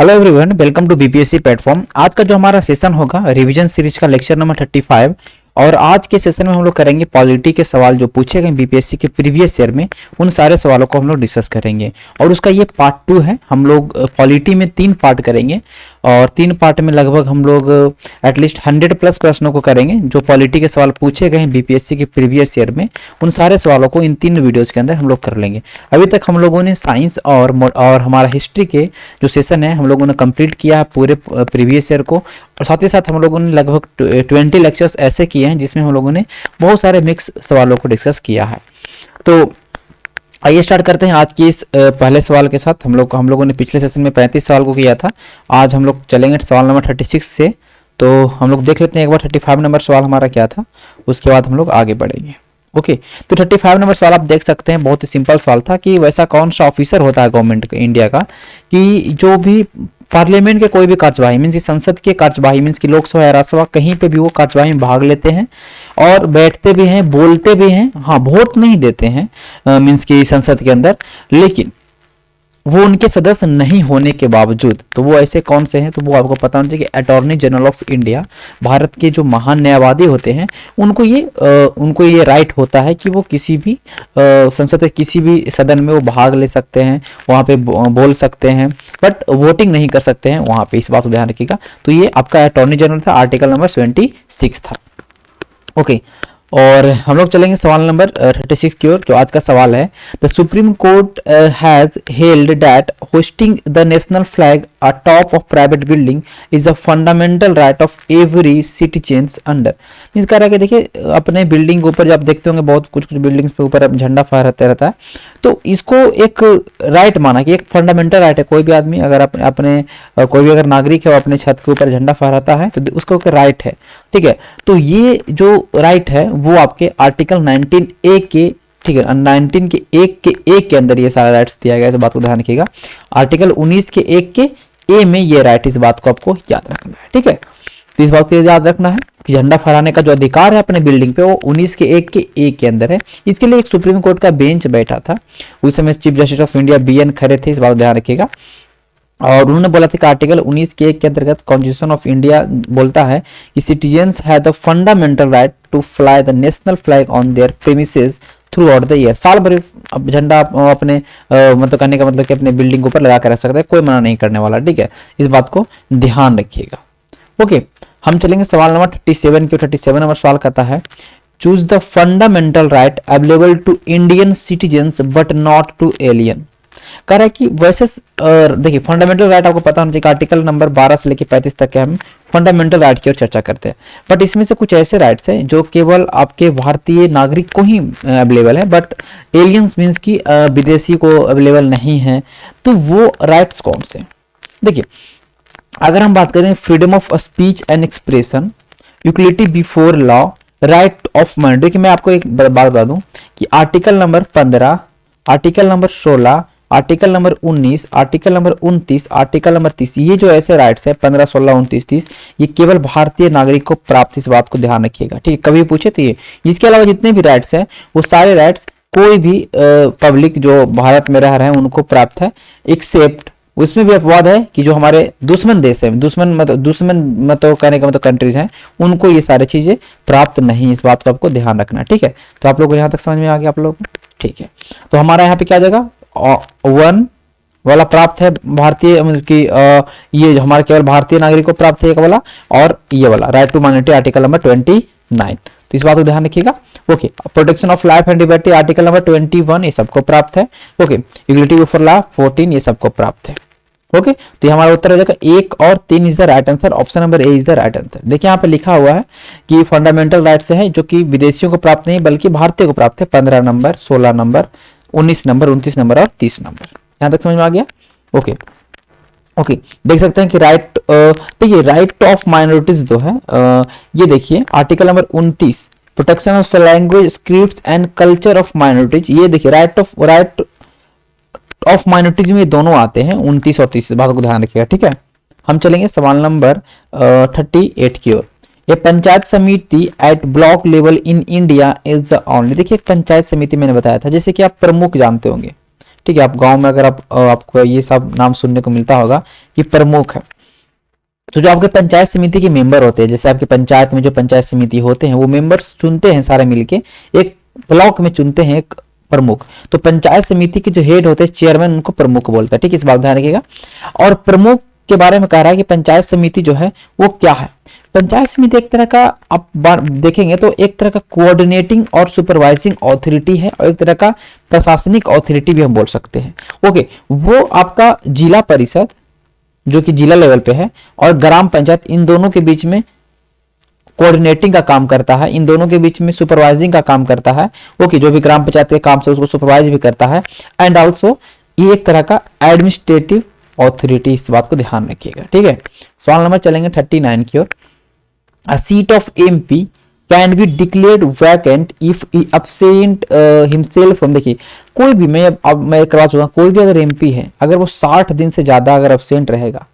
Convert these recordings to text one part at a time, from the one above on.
Hello everyone, welcome to BPSC platform. आज का जो हमारा सेशन होगा रिवीजन सीरीज का लेक्चर नंबर 35। और आज के सेशन में हम लोग करेंगे पॉलिटी के सवाल जो पूछे गए बीपीएससी के प्रीवियस ईयर में, उन सारे सवालों को हम लोग डिस्कस करेंगे। और उसका ये पार्ट 2 है। हम लोग पॉलिटी में 3 पार्ट करेंगे और 3 पार्ट में लगभग हम लोग एटलीस्ट 100 प्लस प्रश्नों को करेंगे जो पॉलिटी के सवाल पूछे गए हैं बीपीएससी के प्रीवियस ईयर में। उन सारे सवालों को इन 3 वीडियोज के अंदर हम लोग कर लेंगे। अभी तक हम लोगों ने साइंस और हमारा हिस्ट्री के जो सेशन है हम लोगों ने कंप्लीट किया है पूरे प्रीवियस ईयर को। और साथ ही साथ हम लोगों ने लगभग 20 लेक्चर्स ऐसे किए हैं जिसमें हम लोगों ने बहुत सारे मिक्स सवालों को डिस्कस किया है। तो आइए स्टार्ट करते हैं आज की इस पहले सवाल के साथ। हम लोगों ने पिछले सेशन में 35 सवाल को किया था। आज हम लोग चलेंगे सवाल नंबर 36 से। तो हम लोग देख लेते हैं एक बार 35 नंबर सवाल हमारा क्या था, उसके बाद हम लोग आगे बढ़ेंगे। ओके, तो 35 नंबर सवाल आप देख सकते हैं, बहुत ही सिंपल सवाल था कि वैसा कौन सा ऑफिसर होता है गवर्नमेंट इंडिया का कि जो भी पार्लियामेंट के कोई भी कार्यवाही मीन्स की संसद के कार्यवाही मीन्स की लोकसभा या राज्यसभा कहीं पे भी वो कार्यवाही में भाग लेते हैं और बैठते भी हैं, बोलते भी हैं। हाँ, वोट नहीं देते हैं मीन्स की संसद के अंदर, लेकिन वो उनके सदस्य नहीं होने के बावजूद, तो वो ऐसे कौन से हैं, तो वो आपको पता होना चाहिए कि attorney general of India, Bharat के जो महान न्यायवादी होते हैं, उनको ये राइट होता है कि वो किसी भी संसद के किसी भी सदन में वो भाग ले सकते हैं, वहाँ पे बोल सकते हैं, बट वोटिंग नहीं कर सकते हैं वहाँ पे। इस बात को ध्यान रखिएगा। तो ये आपका अटॉर्नी जनरल था, आर्टिकल नंबर 26 था। ओके, और हम लोग चलेंगे सवाल नंबर 36 की ओर, जो आज का सवाल है। The supreme court has held that hosting the national flag atop of private building is a fundamental right of every citizens under. Means कह रहा है कि देखिए अपने बिल्डिंग के ऊपर जब आप देखते होंगे बहुत कुछ बिल्डिंग्स पे ऊपर झंडा फहराते रहता है, तो इसको एक राइट माना कि एक फंडामेंटल राइट है। कोई भी आदमी अगर अपने कोई भी अगर नागरिक है वो अपने छत के ऊपर झंडा फहराता है तो उसको एक राइट है। ठीक है, तो ये जो राइट है वो आपके आर्टिकल 19A के, ठीक है, 19 के 1 के अंदर ये सारा राइट्स दिया गया है। इस बात को ध्यान रखिएगा। आर्टिकल 19 के 1 के ए में ये राइट, इस बात को आपको याद रखना है। ठीक है, तो इस बात को याद रखना है कि झंडा फहराने का जो अधिकार है अपने बिल्डिंग पे वो 19 के 1 के ए के अंदर है। इसके लिए एक सुप्रीम कोर्ट का बेंच बैठा था, उस समय chief justice of India BN खरे थे। इस बात को ध्यान रखिएगा। और उन्होंने बोला था कि आर्टिकल 19 के 1 के अंतर्गत कॉन्स्टिट्यूशन ऑफ इंडिया बोलता है कि citizens have the fundamental right to fly the national flag on their premises throughout the year. साल भर झंडा अपने मतलब करने का मतलब कि अपने बिल्डिंग के ऊपर लगा कर रख सकता है, कोई मना नहीं करने वाला। ठीक है, इस बात को ध्यान रखिएगा। ओके, हम चलेंगे सवाल नंबर 37 की। 37 नंबर सवाल कहता है choose the fundamental right available to Indian citizens but not to alien. कह रहा है कि वैसे देखिए फंडामेंटल राइट आपको पता होना चाहिए, आर्टिकल नंबर 12 से लेकर 35 तक के हम फंडामेंटल राइट की ओर चर्चा करते हैं। बट इसमें से कुछ ऐसे राइट्स हैं जो केवल आपके भारतीय नागरिक को ही अवेलेबल है, बट एलियंस मीन्स की विदेशी को अवेलेबल नहीं है। तो वो राइट्स कौन से? देखिए, अगर हम बात करें freedom of speech and expression, equality before law, right of mind. देखिए मैं आपको एक बात बता दूं कि article number 15, article number 16, article number 19, article number 29, article number 30, ये जो ऐसे राइट्स है 15, 16, 29, 30, ये केवल भारतीय नागरिक को प्राप्त। इस बात को ध्यान रखिएगा। ठीक है, कभी पूछे तो ये, इसके अलावा जितने भी राइट्स हैं वो सारे राइट्स कोई भी पब्लिक जो भारत में रह रहे हैं उनको प्राप्त है, एक्सेप्ट उसमें भी अपवाद है कि जो हमारे दुश्मन देश है, दुश्मन मतलब कहने का मतलब कंट्रीज हैं, उनको ये सारी चीजें प्राप्त नहीं। इस बात को आपको ध्यान रखना। ठीक है, तो आप लोग को यहाँ तक समझ में आ गया आप लोग? ठीक है, तो हमारा यहाँ पे क्या आ जाएगा, 1 वाला प्राप्त है भारतीय की, ये हमारे केवल भारतीय नागरिक को प्राप्त है एक वाला, और ये वाला right to minority article number 29। तो इस बात को ध्यान रखिएगा। ओके, protection of life and liberty article number 21, ये सबको प्राप्त है। ओके, इक्वलिटी बिफोर लॉ 14, ये सबको प्राप्त है। ओके, तो ये हमारा उत्तर हो जाएगा 1 और 3 is the right answer. Option number A is the right answer. देखिए यहाँ पे लिखा हुआ है कि फंडामेंटल राइट से है जो कि विदेशियों को प्राप्त नहीं बल्कि भारतीय को प्राप्त है। 15 नंबर, 16 नंबर, 19 नंबर, 29 नंबर और 30 नंबर। यहाँ तक समझ में आ गया? ओके ओके, देख सकते हैं कि राइट, देखिए राइट ऑफ माइनॉरिटीज जो है, ये देखिए article number 29, protection of language, scripts and culture of minorities. ये देखिए राइट ऑफ माइनॉरिटीज में दोनों आते हैं, 29 और 30। बात को ध्यान रखिएगा। ठीक है, हम चलेंगे सवाल नंबर 38 की ओर। ये panchayat samiti at block level in India is only. देखिए पंचायत समिति मैंने बताया था, जैसे कि आप प्रमुख जानते होंगे, ठीक है, आप गांव में अगर आपको ये सब नाम सुनने को मिलता होगा, ये प्रमुख है। तो जो आपके पंचायत समिति के मेंबर होते हैं, जैसे आपके पंचायत में जो पंचायत समिति होते हैं वो मेंबर्स चुनते हैं सारे मिलके, एक ब्लॉक में चुनते हैं एक प्रमुख। तो पंचायत समिति के जो हेड होते हैं चेयरमैन, उनको प्रमुख बोलता है। ठीक है, इस बात ध्यान रखिएगा। और प्रमुख के बारे में कह रहा है कि पंचायत समिति जो है वो क्या है। पंचायत समिति एक तरह का आप देखेंगे तो एक तरह का कोऑर्डिनेटिंग और सुपरवाइजिंग अथॉरिटी है, और एक तरह का प्रशासनिक अथॉरिटी भी हम बोल सकते हैं। ओके, वो आपका जिला परिषद जो कि जिला लेवल पे है और ग्राम पंचायत, इन दोनों के बीच में कोऑर्डिनेटिंग का काम करता है, इन दोनों के बीच में सुपरवाइजिंग का काम करता है। ओके, जो भी ग्राम पंचायत के काम से उसको सुपरवाइज भी करता है। एंड आल्सो ये एक तरह का एडमिनिस्ट्रेटिव अथॉरिटी, इस बात को ध्यान रखिएगा। ठीक है, सवाल नंबर चलेंगे 39 की ओर। A seat of MP can be declared vacant if he absent himself from, देखिए कोई भी, मैं करवा चुका, कोई भी अगर MP है, अगर वो 60 दिन से ज्यादा अगर absent रहेगा,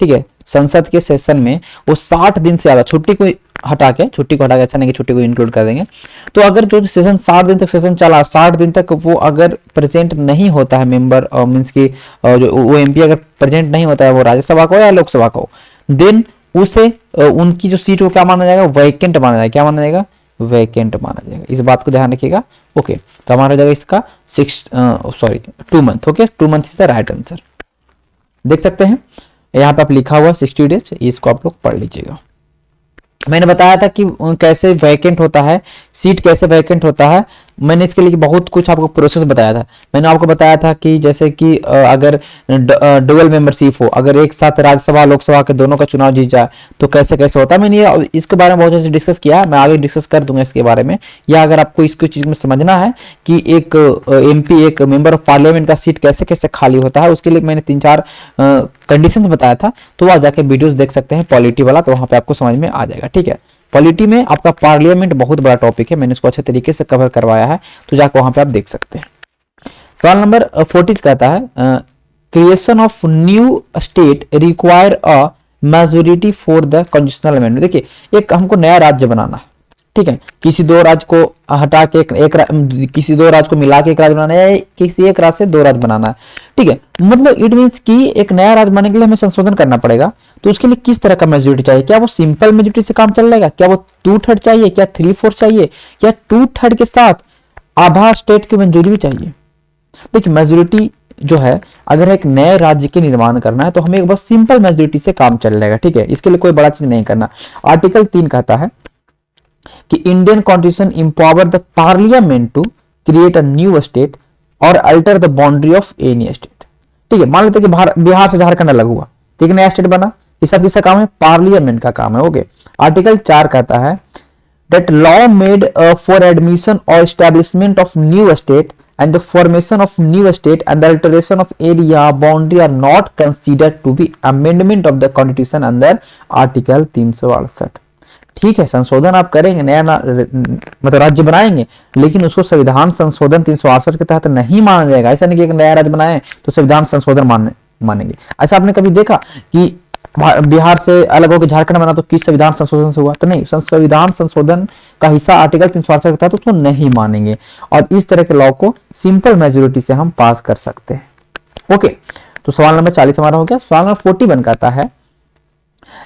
ठीक है, संसद के सेशन में वो 60 दिन से ज्यादा, छुट्टी को हटा के, ऐसा नहीं कि छुट्टी को इंक्लूड कर देंगे, तो अगर जो सेशन 60 दिन तक सेशन चला, 60 दिन तक वो अगर प्रेजेंट नहीं होता है मेंबर, मीन्स की जो वो MP अगर प्रेजेंट नहीं होता है, वो राज्यसभा का हो या लोकसभा का हो, देन उसे उनकी जो सीट को क्या माना जाएगा, वैकेंट माना जाएगा। क्या माना जाएगा, वैकेंट माना जाएगा। इस बात को ध्यान रखिएगा। ओके, तो हमारा हो जाएगा इसका 2 month. Okay, 2 month is the right answer. देख सकते हैं यहाँ पे आप लिखा हुआ 60 डेज, इसको आप लोग पढ़ लीजिएगा। मैंने बताया था कि कैसे वैकेंट होता है, सीट कैसे वैकेंट होता है। मैंने इसके लिए बहुत कुछ आपको प्रोसेस बताया था। मैंने आपको बताया था कि जैसे कि अगर डुअल मेंबरशिप हो, अगर एक साथ राज्यसभा लोकसभा के दोनों का चुनाव जीत जाए तो कैसे कैसे होता है। मैंने ये इसके बारे में बहुत अच्छे से डिस्कस किया है, मैं आगे डिस्कस कर दूंगा इसके बारे में। या अगर आपको इसको चीज में समझना है कि एक MP, एक मेंबर ऑफ पार्लियामेंट का सीट कैसे कैसे खाली होता है, उसके लिए मैंने 3-4 कंडीशंस बताया था, तो वहां जाके वीडियोस देख सकते हैं पॉलिटी वाला, तो वहां पे आपको समझ में आ जाएगा। ठीक है, पॉलिटी में आपका पार्लियामेंट बहुत बड़ा टॉपिक है, मैंने इसको अच्छे तरीके से कवर करवाया है, तो जाकर वहां पे आप देख सकते हैं। सवाल नंबर 40 कहता है creation of new state require a majority for the constitutional amendment. देखिए, एक हमको नया राज्य बनाना है, ठीक है, किसी 2 राज्य को हटा के किसी 2 राज्य को मिला के एक राज्य बनाना है, या किसी एक राज्य से 2 राज्य बनाना है। ठीक है, मतलब इट मींस कि एक नया राज्य बनाने के लिए हमें संशोधन करना पड़ेगा, तो उसके लिए किस तरह का मेजोरिटी चाहिए। क्या वो सिंपल मेजोरिटी से काम चल जाएगा, क्या वो 2/3 चाहिए, क्या 3/4 चाहिए, क्या 2/3 के साथ आधा स्टेट की मंजूरी भी चाहिए। देखिए, मेजोरिटी जो है, अगर एक नए राज्य के निर्माण करना है तो हमें एक बस सिंपल मेजोरिटी से काम चल जाएगा। ठीक है, इसके लिए कोई बड़ा चीज नहीं करना। आर्टिकल 3 कहता है कि Indian constitution empower the parliament to create a new state और alter the boundary of any state. ठीक है, मान लेते कि बिहार से झारखंड अलग हुआ, ठीक है, नया स्टेट बना, ये सब किसका काम है, पार्लियामेंट का काम है। ओके, आर्टिकल 4 कहता है that law made for admission or establishment of new state and the formation of new state and the alteration of area boundary are not considered to be amendment of the constitution under article 368। ठीक है, संशोधन आप करेंगे, नया मतलब राज्य बनाएंगे, लेकिन उसको संविधान संशोधन 368 के तहत नहीं माना जाएगा। ऐसा नहीं कि एक नया राज्य बनाए तो संविधान संशोधन मानेंगे। ऐसा आपने कभी देखा कि बिहार से अलग होकर झारखंड बना तो किस संविधान संशोधन से हुआ, तो नहीं, संविधान संशोधन का हिस्सा आर्टिकल 368 के तहत उसको नहीं मानेंगे। और इस तरह के लॉ को सिंपल मेजोरिटी से हम पास कर सकते हैं। ओके, तो सवाल नंबर 40 हमारा हो गया। सवाल नंबर 41 कहता है,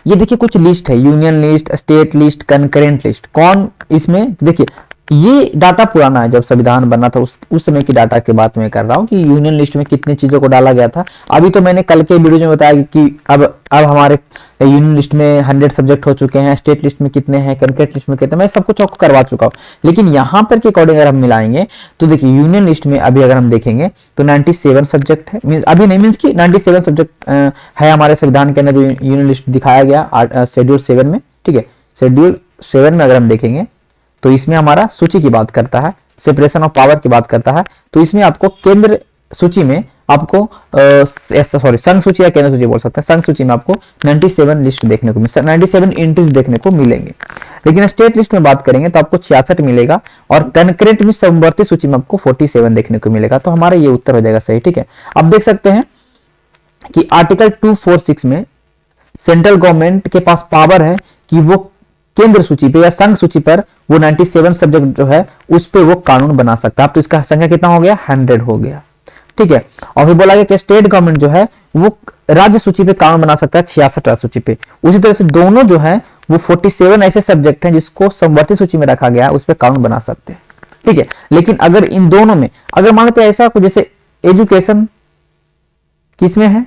ये देखिए कुछ लिस्ट है, union list, state list, concurrent list. कौन इसमें, देखिए ये डाटा पुराना है, जब संविधान बना था उस समय की डाटा की बात मैं कर रहा हूँ कि यूनियन लिस्ट में कितनी चीजों को डाला गया था। अभी तो मैंने कल के वीडियो में बताया कि अब हमारे यूनियन लिस्ट में 100 सब्जेक्ट हो चुके हैं, स्टेट लिस्ट में कितने हैं, कंकरेंट लिस्ट में कितने, मैं सब कुछ आपको करवा चुका हूँ। लेकिन यहाँ पर के अकॉर्डिंग अगर हम मिलाएंगे तो देखिए यूनियन लिस्ट में अभी अगर हम देखेंगे तो 97 सब्जेक्ट है, मींस अभी नहीं, मींस की 97 सब्जेक्ट है हमारे संविधान के अंदर जो यूनियन लिस्ट दिखाया गया शेड्यूल 7 में। ठीक है, शेड्यूल 7 में अगर हम देखेंगे तो इसमें हमारा सूची की बात करता है, सेपरेशन ऑफ पावर की बात करता है। तो इसमें आपको केंद्र सूची में आपको संघ सूची या केंद्र सूची बोल सकते हैं, संघ सूची में आपको 97 लिस्ट देखने को 97 एंट्रीज देखने को मिलेंगे। लेकिन स्टेट लिस्ट में बात करेंगे तो आपको 66 मिलेगा और कंकरेंट में समवर्ती सूची में आपको 47 देखने को मिलेगा। तो हमारा ये उत्तर हो जाएगा सही। ठीक है, अब देख सकते हैं कि आर्टिकल 246 में सेंट्रल गवर्नमेंट के पास पावर है कि वो केंद्र सूची पे या संघ सूची पर वो 97 सब्जेक्ट जो है उस पे वो कानून बना सकता है। तो इसका संख्या कितना हो गया, 100 हो गया। ठीक है। और फिर बोला गया कि स्टेट गवर्नमेंट जो है वो राज्य सूची पे कानून बना सकता है 66 राज्य सूची पे। उसी तरह से दोनों जो है वो 47 ऐसे सब्जेक्ट हैं जिसको समवर्ती सूची में रखा गया है, उस पर कानून बना सकते हैं, ठीक है। लेकिन अगर इन दोनों में अगर मान लेते हैं ऐसा कुछ, जैसे एजुकेशन किसमें है,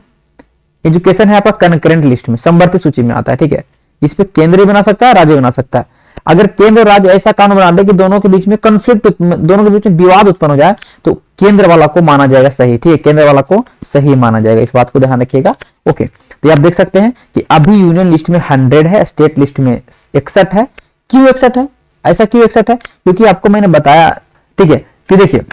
एजुकेशन है आपका कंकरेंट लिस्ट में, समवर्ती सूची में आता है, ठीक है। इस पे केंद्र भी बना सकता है, राज्य बना सकता है। अगर केंद्र और राज्य ऐसा कानून बना दे कि दोनों के बीच में कॉन्फ्लिक्ट, दोनों के बीच में विवाद उत्पन्न हो जाए, तो केंद्र वाला को माना जाएगा सही, ठीक है, केंद्र वाला को सही माना जाएगा, इस बात को ध्यान रखिएगा। ओके, तो आप देख सकते हैं कि अभी यूनियन लिस्ट में 100 है, स्टेट लिस्ट में 61 है। क्यों 61 है, ऐसा क्यों 61 है? क्योंकि आपको मैंने बताया, ठीक है, कि देखिए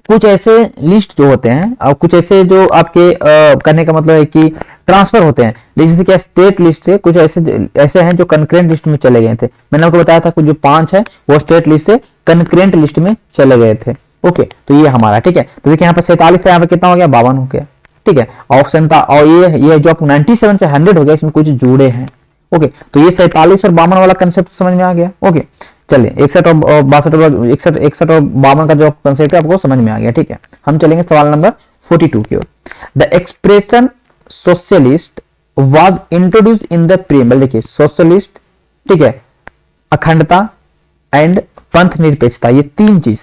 कुछ ऐसे लिस्ट जो होते हैं और कुछ ऐसे जो आपके करने का मतलब है कि ट्रांसफर होते हैं, जैसे कि स्टेट लिस्ट से कुछ ऐसे हैं जो कंकरेंट लिस्ट में चले गए थे। मैंने आपको बताया था कुछ जो 5 है वो स्टेट लिस्ट से कंकरेंट लिस्ट में चले गए थे। ओके, तो ये हमारा, ठीक है। तो देखिए यहाँ पर 47 था, यहाँ पे कितना हो गया, 52 हो गया, ठीक है। ऑप्शन था, और ये जो 97 से 100 हो गया, इसमें कुछ जुड़े हैं। ओके, तो ये 47 और 52 वाला कंसेप्ट समझ में आ गया। ओके, चलिए 61 और 61 और 52 का जो कंसेप्ट है आपको समझ में आ गया, ठीक है। हम चलेंगे सवाल नंबर 42 की ओर। The expression socialist was introduce in the preamble. देखिए सोशलिस्ट, ठीक है, अखंडता एंड पंथ निरपेक्षता, ये 3 चीज,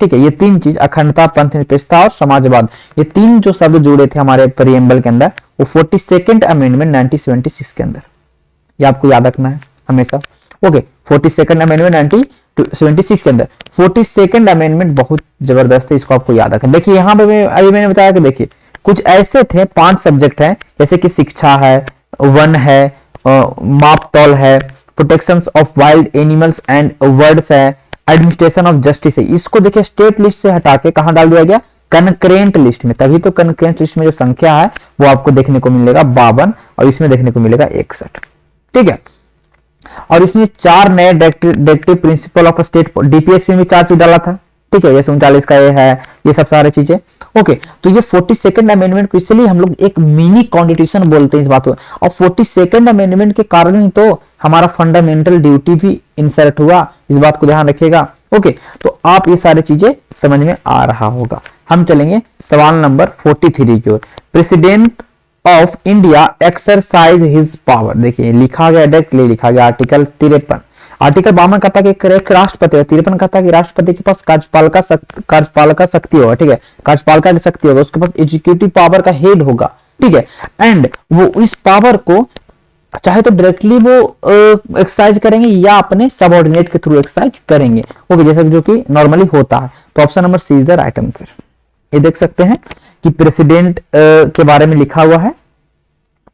ठीक है, ये 3 चीज, अखंडता, पंथ निरपेक्षता और समाजवाद, ये 3 जो शब्द जुड़े थे हमारे प्रीएम्बल के अंदर, वो 42nd अमेंडमेंट 1976 के अंदर, ये आपको याद रखना है हमेशा। ओके, 42nd अमेंडमेंट 1976 के अंदर, 42nd अमेंडमेंट बहुत जबरदस्त है, इसको आपको याद रखना। देखिए यहाँ पे अभी मैंने बताया कि देखिए कुछ ऐसे थे 5 सब्जेक्ट हैं, जैसे कि शिक्षा है, वन है, माप तौल है, protection of wild animals and words है, एडमिनिस्ट्रेशन ऑफ जस्टिस है। इसको देखिए स्टेट लिस्ट से हटा के कहां डाल दिया गया, कनकरेंट लिस्ट में। तभी तो कनकरेंट लिस्ट में जो संख्या है वो आपको देखने को मिलेगा 52 और इसमें देखने को मिलेगा 61, ठीक है। और इसमें 4 नए directive principle of state, DPSP में 4 चीज डाला था, ठीक है, जैसे 39 का ये है, ये सब सारी चीजें। ओके, तो ये 42nd अमेंडमेंट को इसलिए हम लोग एक मिनी कॉन्स्टिट्यूशन बोलते हैं इस बात को, और 42nd अमेंडमेंट के कारण ही तो हमारा फंडामेंटल ड्यूटी भी इंसर्ट हुआ, इस बात को ध्यान रखिएगा। ओके, तो आप ये सारी चीजें समझ में आ रहा होगा। हम चलेंगे सवाल नंबर 43 की ओर। President of India exercise his power. देखिए लिखा गया, डायरेक्टली लिखा गया आर्टिकल 53। आर्टिकल 52 कहता है कि एक राष्ट्रपति है, 53 कहता है कि राष्ट्रपति के पास कार्यपालिका शक्ति होगा, ठीक है, कार्यपालिका की शक्ति होगा, उसके पास एग्जीक्यूटिव पावर का हेड होगा, ठीक है। एंड वो इस पावर को चाहे तो डायरेक्टली वो एक्सरसाइज करेंगे या अपने सबऑर्डिनेट के थ्रू एक्सरसाइज करेंगे। ओके, जैसा जो कि नॉर्मली होता है। तो option number C is the right answer. ये देख सकते हैं कि प्रेसिडेंट के बारे में लिखा हुआ है,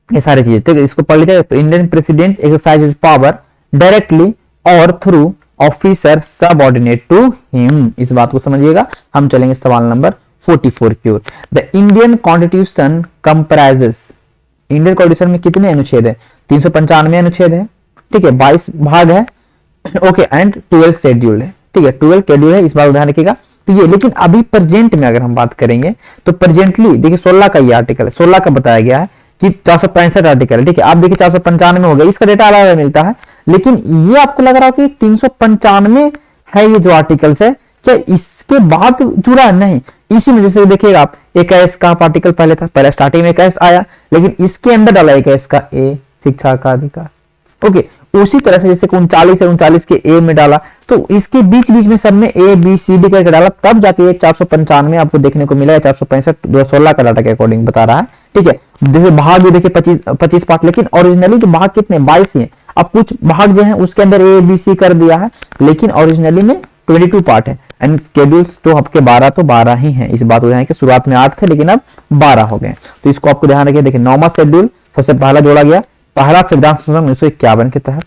ये सारी चीजें, ठीक है, इसको पढ़ लीजिए। Indian president exercises power directly और through officer subordinate to him, इस बात को समझिएगा। हम चलेंगे सवाल नंबर 44 की ओर। The Indian constitution comprises, Indian constitution में कितने अनुच्छेद है, 395 अनुच्छेद है, ठीक है, 22 भाग है, ओके, एंड 12 शेड्यूल है, ठीक है, 12 शेड्यूल है, इस बात को ध्यान रखिएगा। तो ये, लेकिन अभी प्रेजेंट में अगर हम बात करेंगे तो प्रेजेंटली देखिए 16 का ये आर्टिकल है, 16 का बताया गया है कि 465 आर्टिकल है, ठीक है। आप देखिए 495 हो गया, इसका डेटा अलग अलग मिलता है, लेकिन ये आपको लग रहा हो कि 395 है ये जो आर्टिकल्स है, क्या इसके बाद जुड़ा नहीं? इसी में जैसे देखिएगा आप 21 का आर्टिकल पहले था, पहले स्टार्टिंग में 21 आया, लेकिन इसके अंदर डाला 21 का ए, शिक्षा का अधिकार। ओके, उसी तरह से जैसे 39 है, 39 के ए में डाला, तो इसके बीच बीच में सब में ए बी सी डी करके डाला, तब जाके ये 495 आपको देखने को मिला है। 465 2016 का डाटा के अकॉर्डिंग बता रहा है, ठीक है। जैसे भाग भी देखिए 25 पार्ट, लेकिन ओरिजिनली के भाग कितने 22 ही है। अब कुछ भाग जो है उसके अंदर ए बी सी कर दिया है, लेकिन ओरिजिनली में 22 पार्ट है, एंड शेड्यूल्स तो आपके 12 तो 12 ही है। इस बात को ध्यान, शुरुआत में 8 थे लेकिन अब 12 हो गए, तो इसको आपको ध्यान रखिए। देखिए 9वां शेड्यूल सबसे पहला जोड़ा गया, पहला संविधान संशोधन 1951 के तहत,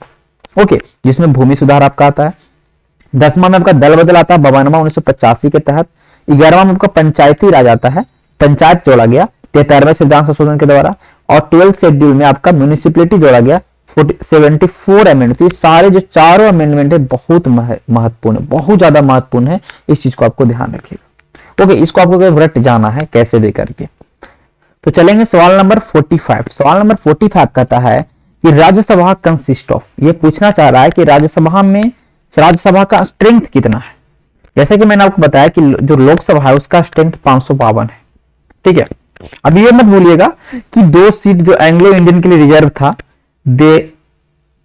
ओके, जिसमें भूमि सुधार आपका आता है। 10वां में आपका दल बदल आता है 52वां 1985 के तहत। 11वां में आपका पंचायती राज आता है, पंचायत जोड़ा गया 73वें संविधान संशोधन के द्वारा। और 12th शेड्यूल में आपका म्युनिसिपैलिटी जोड़ा गया 74 अमेंडमेंट। तो सारे जो चारों अमेंडमेंट है बहुत महत्वपूर्ण है, बहुत ज्यादा महत्वपूर्ण है, इस चीज को आपको ध्यान रखिएगा। ओके, इसको आपको व्रत जाना है कैसे दे करके। तो चलेंगे सवाल नंबर 45। सवाल नंबर 45 कहता है कि राज्यसभा कंसिस्ट ऑफ, ये पूछना चाह रहा है कि राज्यसभा का स्ट्रेंथ कितना है, जैसे कि मैंने आपको बताया कि जो लोकसभा है उसका स्ट्रेंथ 552 है, ठीक है। अब ये मत भूलिएगा कि 2 सीट जो एंग्लो इंडियन के लिए रिजर्व था, दे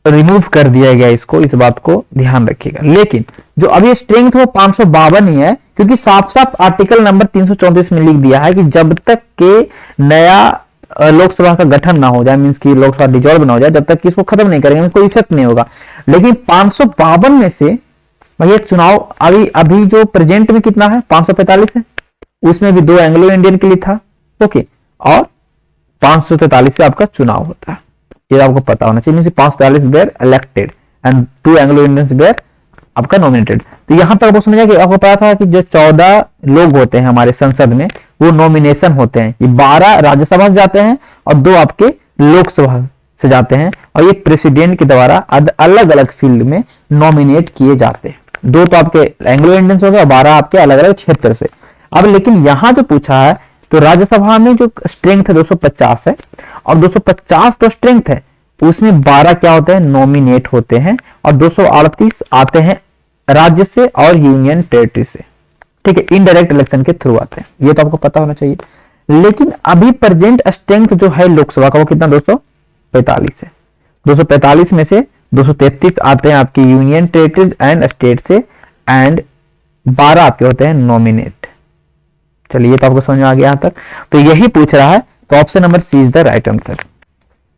रिमूव कर दिया गया, इसको, इस बात को ध्यान रखिएगा। लेकिन जो अभी स्ट्रेंथ वो 552 ही है, क्योंकि साफ साफ आर्टिकल नंबर 334 में लिख दिया है कि जब तक के नया लोकसभा का गठन ना हो जाए, मींस की लोकसभा डिजॉल्व ना हो जाए, जब तक कि इसको खत्म नहीं करेंगे कोई इफेक्ट नहीं होगा। लेकिन 552 में से भैया चुनाव अभी जो प्रेजेंट में कितना है, 545 है, उसमें भी 2 एंग्लो इंडियन के लिए था, ओके, और 543 पे आपका चुनाव होता है, ये आपको पता होना चाहिए। 543 were elected and 2 Anglo Indians were आपका नॉमिनेटेड। तो यहां तक आपको समझा कि आपको पता था कि जो 14 लोग होते हैं हमारे संसद में, वो नॉमिनेशन होते हैं, ये 12 राज्यसभा से जाते हैं और 2 आपके लोकसभा से जाते हैं, और ये प्रेसिडेंट के द्वारा अलग अलग फील्ड में नॉमिनेट किए जाते हैं। 2 तो आपके एंग्लो इंडियंस हो गए और 12 आपके अलग अलग क्षेत्र से। अब लेकिन यहां जो पूछा है, तो राज्यसभा में जो स्ट्रेंथ है 250 है, और 250 तो स्ट्रेंथ है, उसमें 12 क्या होते हैं, नॉमिनेट होते हैं, और 238 आते हैं राज्य से और यूनियन टेरिटरी से, ठीक है, इनडायरेक्ट इलेक्शन के थ्रू आते हैं, ये तो आपको पता होना चाहिए। लेकिन अभी प्रेजेंट स्ट्रेंथ जो है लोकसभा का, वो कितना, 245 है। 245 में से 233 आते हैं आपकी यूनियन टेरिटरीज एंड स्टेट से, एंड 12 आपके होते हैं नॉमिनेट। चलिए, तो आपको समझ में आ गया यहां तक। तो यही पूछ रहा है, तो option number C is the right answer.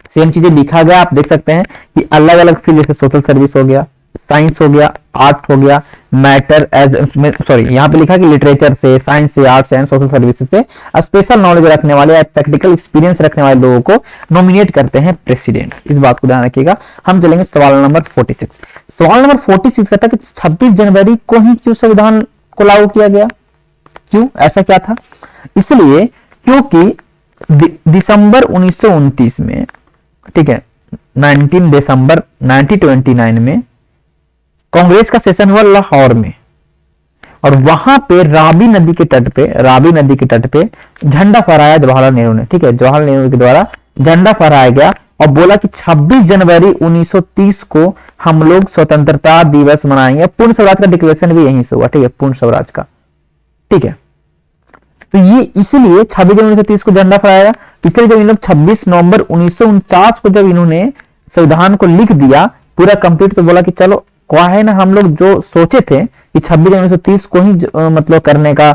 Same चीजें लिखा गया, आप देख सकते हैं कि अलग अलग फील्ड, जैसे सोशल सर्विस हो गया, साइंस हो गया, आर्ट हो गया, मैटर एज, सॉरी यहाँ पे लिखा कि लिटरेचर से, साइंस से, आर्ट्स एंड सोशल सर्विसेज से स्पेशल नॉलेज रखने वाले या प्रैक्टिकल एक्सपीरियंस रखने वाले लोगों को नॉमिनेट करते हैं प्रेसिडेंट। इस बात को ध्यान रखिएगा। हम चलेंगे सवाल नंबर 46। सवाल नंबर 46 कहता है कि 26 जनवरी को ही क्यों संविधान को लागू किया गया, क्यों, ऐसा क्या था? इसलिए क्योंकि दिसंबर 1929 में, ठीक है, 19 दिसंबर 1929 में कांग्रेस का सेशन हुआ लाहौर में, और वहां पे रावी नदी के तट पे झंडा फहराया जवाहरलाल नेहरू ने, ठीक है, जवाहरलाल नेहरू के द्वारा झंडा फहराया गया और बोला कि 26 जनवरी 1930 को हम लोग स्वतंत्रता दिवस मनाएंगे। पूर्ण स्वराज का डिक्लेरेशन भी यहीं से हुआ, ठीक है, पूर्ण स्वराज का, ठीक है। तो ये इसलिए 26 जनवरी 1930 को झंडा फहराया, इसलिए जब इन लोग 26 नवंबर 1949 को जब इन्होंने संविधान को लिख दिया पूरा कंप्लीट, तो बोला कि चलो क्या है ना, हम लोग जो सोचे थे कि 26 जनवरी 1930 को ही मतलब करने का,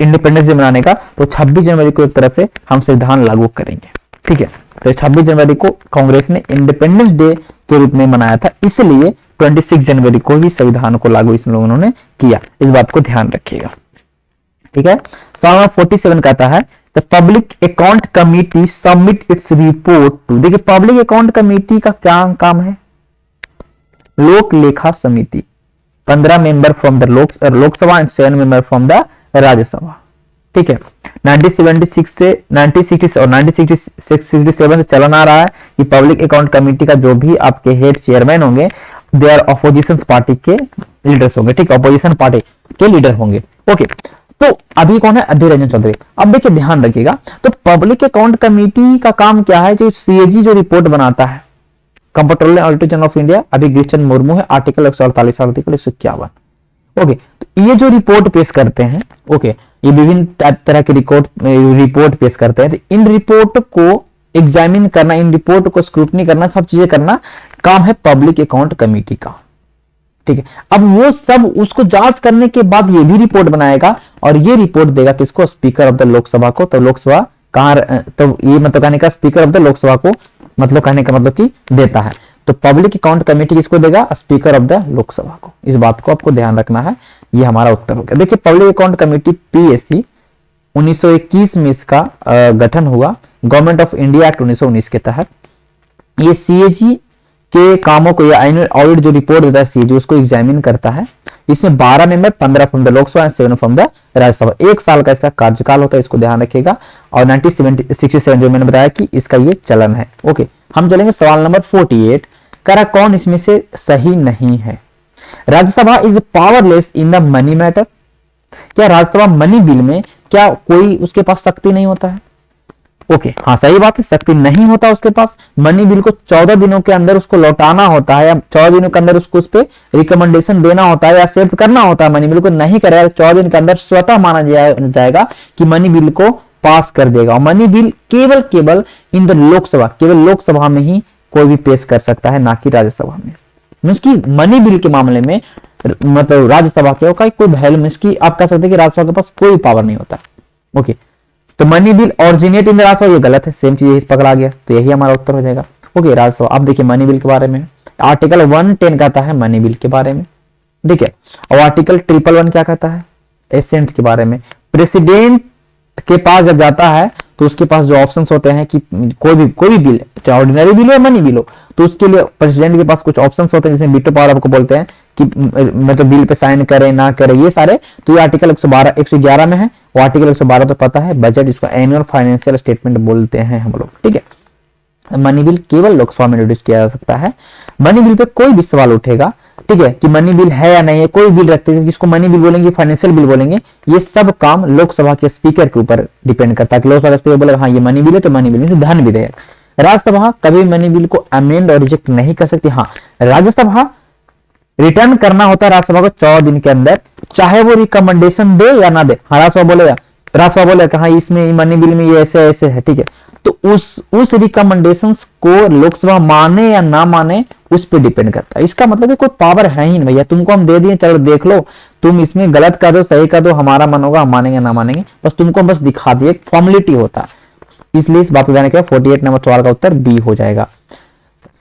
इंडिपेंडेंस डे मनाने का, तो 26 जनवरी को एक तरह से हम संविधान लागू करेंगे, ठीक है। तो 26 जनवरी को कांग्रेस ने इंडिपेंडेंस डे के रूप में मनाया था, इसलिए 26 जनवरी को ही संविधान को लागू इस लोगों ने किया। इस बात को ध्यान रखिएगा, ठीक है। सवाल 47 कहता है the public account committee submit its report to, देखिए पब्लिक अकाउंट कमिटी का क्या काम है, लोक लेखा समिति, 15 member from the Lok Sabha and 7 member from the Rajya Sabha, ठीक है। 1976 से 1966 और 1967 से चलन आ रहा है कि पब्लिक अकाउंट कमेटी का जो भी आपके हेड चेयरमैन होंगे, दे आर अपोजिशन पार्टी के लीडर्स होंगे, ठीक है, अपोजिशन पार्टी के लीडर होंगे, ओके। तो अभी कौन है, अधीर रंजन चौधरी। अब देखिए ध्यान रखिएगा, तो पब्लिक अकाउंट कमेटी का काम क्या है, जो सीएजी जो रिपोर्ट बनाता है, comptroller auditor general of India, अभी गिरिचंद मुर्मू है, आर्टिकल 148, आर्टिकल 151, ओके। तो ये जो रिपोर्ट पेश करते हैं, ओके, ये विभिन्न तरह के रिपोर्ट पेश करते हैं, तो इन रिपोर्ट को एग्जामिन करना, इन रिपोर्ट को स्क्रूटनी करना, सब चीजें करना काम है पब्लिक अकाउंट कमेटी का, ठीक है। अब वो सब उसको जांच करने के बाद ये भी रिपोर्ट बनाएगा और ये रिपोर्ट देगा किसको, स्पीकर ऑफ द लोकसभा को। तो लोकसभा कहां, तो ये मतलब कहने का स्पीकर ऑफ द लोकसभा को, मतलब कहने का मतलब कि देता है। तो पब्लिक अकाउंट कमेटी किसको देगा, स्पीकर ऑफ द लोकसभा को। इस बात को आपको ध्यान रखना है, ये हमारा उत्तर हो गया। देखिए पब्लिक अकाउंट कमेटी पीएससी 1921 में इसका गठन हुआ, गवर्नमेंट ऑफ इंडिया एक्ट 1919 के तहत। ये सीएजी के कामों को, या एनुअल ऑडिट जो रिपोर्ट देता है सीएजी, उसको एग्जामिन करता है। इसमें 12 member, 15 from the Lok Sabha and 7 from the Rajya Sabha. 1 साल का इसका कार्यकाल होता है, इसको ध्यान रखिएगा। और 1967 जो मैंने बताया कि इसका ये चलन है, ओके। हम चलेंगे सवाल नंबर 48। करा कौन इसमें से सही नहीं है, Rajya Sabha is powerless in the money matter. क्या राज्यसभा मनी बिल में क्या कोई उसके पास शक्ति नहीं होता है? ओके हाँ सही बात है, शक्ति नहीं होता उसके पास, मनी बिल को 14 दिनों के अंदर उसको लौटाना होता है या 14 दिनों के अंदर उसको उस पर रिकमेंडेशन देना होता है या एक्सेप्ट करना होता है, मनी बिल को नहीं करेगा 14 दिन के अंदर स्वतः माना जाएगा कि मनी बिल को पास कर देगा। और मनी बिल केवल इन द लोकसभा, केवल लोकसभा में ही कोई भी पेश कर सकता है, ना कि राज्यसभा में। मीन्स की मनी बिल के मामले में मतलब राज्यसभा के कोई वैल्यू, मीन्स की आप कह सकते हैं कि राज्यसभा के पास कोई पावर नहीं होता। ओके तो मनी बिल ऑरिजिनेट इन राज्यसभा, ये गलत है, सेम चीज पकड़ा गया, तो यही हमारा उत्तर हो जाएगा। ओके राज्यसभा। अब देखिए मनी बिल के बारे में आर्टिकल 110 कहता है मनी बिल के बारे में, ठीक है। और आर्टिकल 111 क्या कहता है, एसेंट के बारे में। प्रेसिडेंट के पास जब जाता है तो उसके पास जो ऑप्शंस होते हैं कि कोई भी बिल, चाहे ऑर्डिनरी बिल हो या मनी बिल हो, तो उसके लिए प्रेसिडेंट के पास कुछ ऑप्शंस होते हैं जिसमें वीटो पावर आपको बोलते हैं कि मतलब बिल पे साइन करे ना करे, ये सारे। तो ये आर्टिकल 111 में है। वो आर्टिकल 112 तो पता है, बजट, इसको एनुअल फाइनेंशियल स्टेटमेंट बोलते हैं हम लोग, ठीक है। मनी बिल केवल लोकसभा में इंट्रोड्यूस किया जा सकता है। मनी बिल पे कोई भी सवाल उठेगा, ठीक है, कि मनी बिल है या नहीं है, कोई बिल रखते हैं किसको मनी बिल बोलेंगे, फाइनेंशियल बिल बोलेंगे, ये सब काम लोकसभा के स्पीकर के ऊपर डिपेंड करता है कि लोकसभा स्पीकर बोलेगा हाँ ये मनी बिल है तो मनी बिल में धन विधेयक। राज्यसभा कभी मनी बिल को अमेंड और रिजेक्ट नहीं कर सकती। हाँ राज्यसभा रिटर्न करना होता है राज्यसभा को 14 दिन के अंदर, चाहे वो रिकमेंडेशन दे या ना दे। हाँ राज्यसभा बोलेगा हाँ इसमें मनी बिल में ये ऐसे ऐसे है, ठीक है, तो उस रिकमेंडेशंस को लोकसभा माने या ना माने उस पर डिपेंड करता है। इसका मतलब कोई पावर है ही नहीं भैया, तुमको हम दे दिए चलो देख लो, तुम इसमें गलत कर दो सही कर दो, हमारा मन होगा हम मानेंगे ना मानेंगे, बस तुमको बस दिखा दिए, एक फॉर्मेलिटी होता है। इसलिए इस बात को जाने के 48 नंबर सवाल का उत्तर बी हो जाएगा।